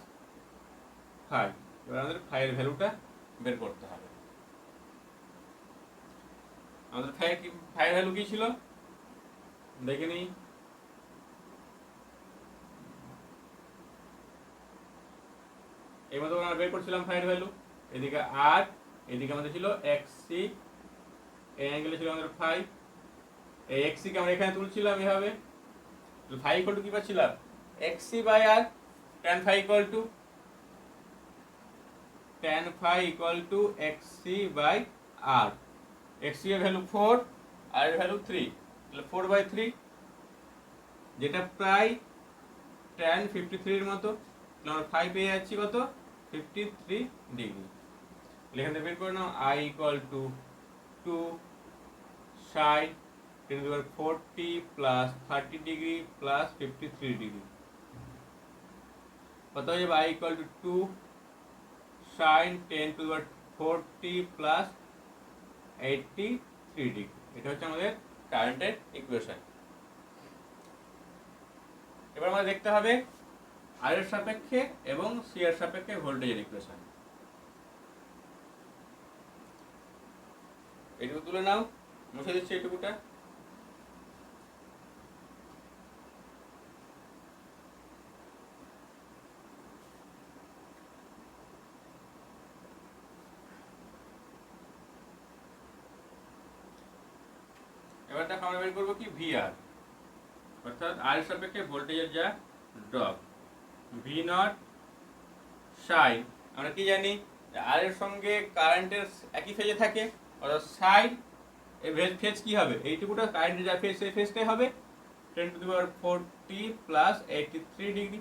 ফাই। এবার আমাদের ফাইয়ের ভ্যালুটা বের করতে হবে। আমাদের ফাইয়ের ভ্যালু কি ছিল দেখে নিই। এই মতো আমরা বের করছিলাম ফাইয়ের ভ্যালু, এদিকে আর এদিকে আমাদের ছিল এক্সি, এই অ্যাঙ্গেলে ছিল আমাদের ফাই। এই এক্সি কে আমরা এখানে তুলছিলাম এভাবে, ফাই ইকুয়াল টু কি পাচ্ছিলাম, X C by R, tan phi equal to X C by R. X C এর ভ্যালু 4, আর এর ভ্যালু 3, তাহলে 4/3, যেটা প্রায় tan 53 এর মতো। তাহলে আমরা ফাই পেয়ে যাচ্ছি কত, 53 ডিগ্রি। এখান থেকে বের করে নাও, I = 2 sin 10⁻40 plus 30 degree plus 53 degree, কত হয়ে যাবে, I = 2 sin 10⁻40 প্লাস 83 ডিগ্রি। এটা হচ্ছে আমাদের কারেন্টের ইকুয়েশন। এবার আমাদের দেখতে হবে আর এর সাপেক্ষে এবং সি এর সাপেক্ষে ভোল্টেজের ইকুয়েশন। এইটুকু তুলে নাও, মুছে দিচ্ছি এইটুকুটা। এবার দেখো আমরা বের করবো কি, VR, অর্থাৎ আর এর সাপেক্ষে ভোল্টেজের যা ড্রপ। ভি নট সাইন, আমরা কি জানি আর এর সঙ্গে কারেন্টের একই ফেজে থাকে, অর্থাৎ সাইন এই ফেজ কি হবে, এইটুকুটা কারেন্টের যা ফেজ সেই ফেজটাই হবে, 10⁻40 প্লাস 83 ডিগ্রি।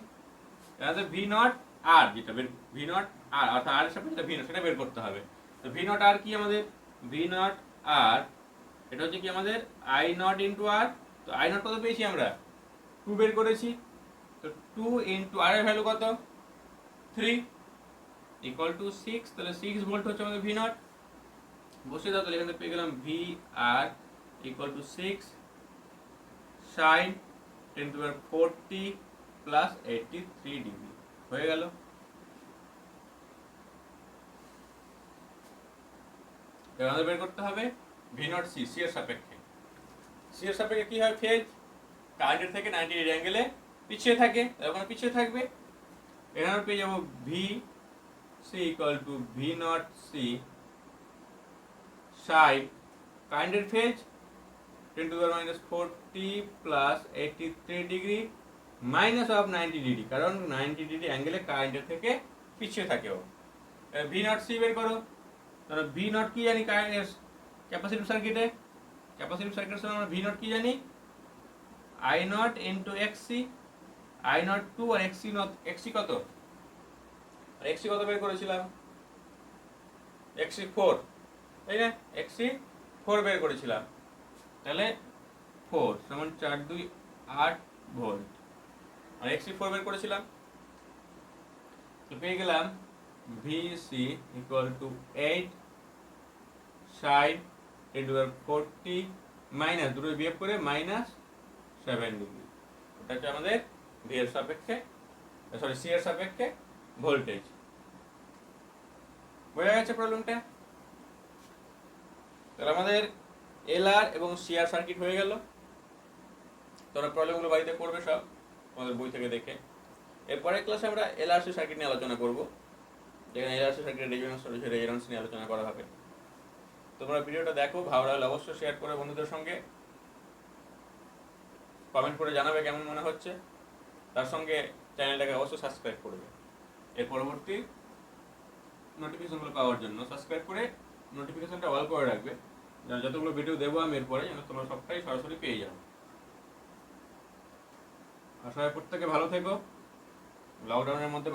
তাহলে ভি নট আর, যেটা ভি নট আর অর্থাৎ আর এর সাপেক্ষে ভি নট সেটা বের করতে হবে। তো ভি নট আর কি আমাদের, ভি নট আর এটা হচ্ছে কি আমাদের I নট ইন্টু আর। তো I নট কত পেয়েছি আমরা, 2 বের করেছি, তো 2 ইন্টু আর এর ভ্যালু কত, 3 ইকুয়াল টু 6, তাহলে 6 ভোল্ট হচ্ছে আমাদের ভি নট। বসে দাও, তাহলে এখানে পেয়ে গেলাম V R equal to 6 sine 10⁻40 plus 83 degree হয়ে গেল। এবার আমাদের বের করতে হবে ভি নট সি, সি এর সাপেক্ষে। সি এর সাপেক্ষে কি হয়, ফেজ কারেন্টের থেকে 90 ডিগ্রি অ্যাঙ্গেলে পিছিয়ে থাকে, তখন পিছিয়ে থাকবে। এখানে আমরা পেয়ে যাবো V C equal to V naught C side কারেন্টের phase 10 to the minus 40 plus 83 degree minus of 90 degree, কারণ 90 ডিগ্রি অ্যাঙ্গেলে কারেন্টের থেকে পিছিয়ে থাকে ও। ভি নট সি বের করো। তাহলে ভি নট কি জানি ক্যাপাসিটিভ সার্কিটে, ক্যাপাসিটিভ সার্কিটের আমরা ভি নট কি জানি, I naught into X C, I naught 2 R X C naught, X C কত, আর এক্সসি কত বের করেছিলাম, এক্সসি 4, তাই না, এক্সসি 4 বের করেছিলাম। তাহলে 4 সমান 4 2 8 ভোল্ট, আর এক্সসি 4 বের করেছিলাম। তো পেয়ে গেলাম V C equal to 8 sine 10 to the 40 minus দুটো বিয়োগ করে মাইনাস 7 ডিগ্রি। এটা হচ্ছে আমাদের ভি এর সাপেক্ষে, সরি সি এর সাপেক্ষে ভোল্টেজ। বোঝা গেছে প্রবলেমটা? তাহলে আমাদের এলআর এবং সিআর সার্কিট হয়ে গেল। তোমরা প্রবলেমগুলো বাড়িতে করবে সব আমাদের বই থেকে দেখে। এরপরের ক্লাসে আমরা এলআরসি সার্কিট নিয়ে আলোচনা করব, যেখানে এলআরসি সার্কিটের রেজোন্যান্স নিয়ে আলোচনা করা হবে। তোমরা ভিডিওটা দেখো, ভালো লাগলে অবশ্যই শেয়ার করে বন্ধুদের সঙ্গে, কমেন্ট করে জানাবে কেমন মনে হচ্ছে। তার সঙ্গে চ্যানেলটাকে অবশ্যই সাবস্ক্রাইব করবে। এর পরবর্তী নোটিফিকেশনগুলো পাওয়ার জন্য সাবস্ক্রাইব করে নোটিফিকেশনটা অল করে রাখবে, যেন যতগুলো ভিডিও দেবো আমি এরপরে যেন তোমরা সবটাই সরাসরি পেয়ে যাও। আর সবাই প্রত্যেকে ভালো থেকো। লকডাউনের মধ্যে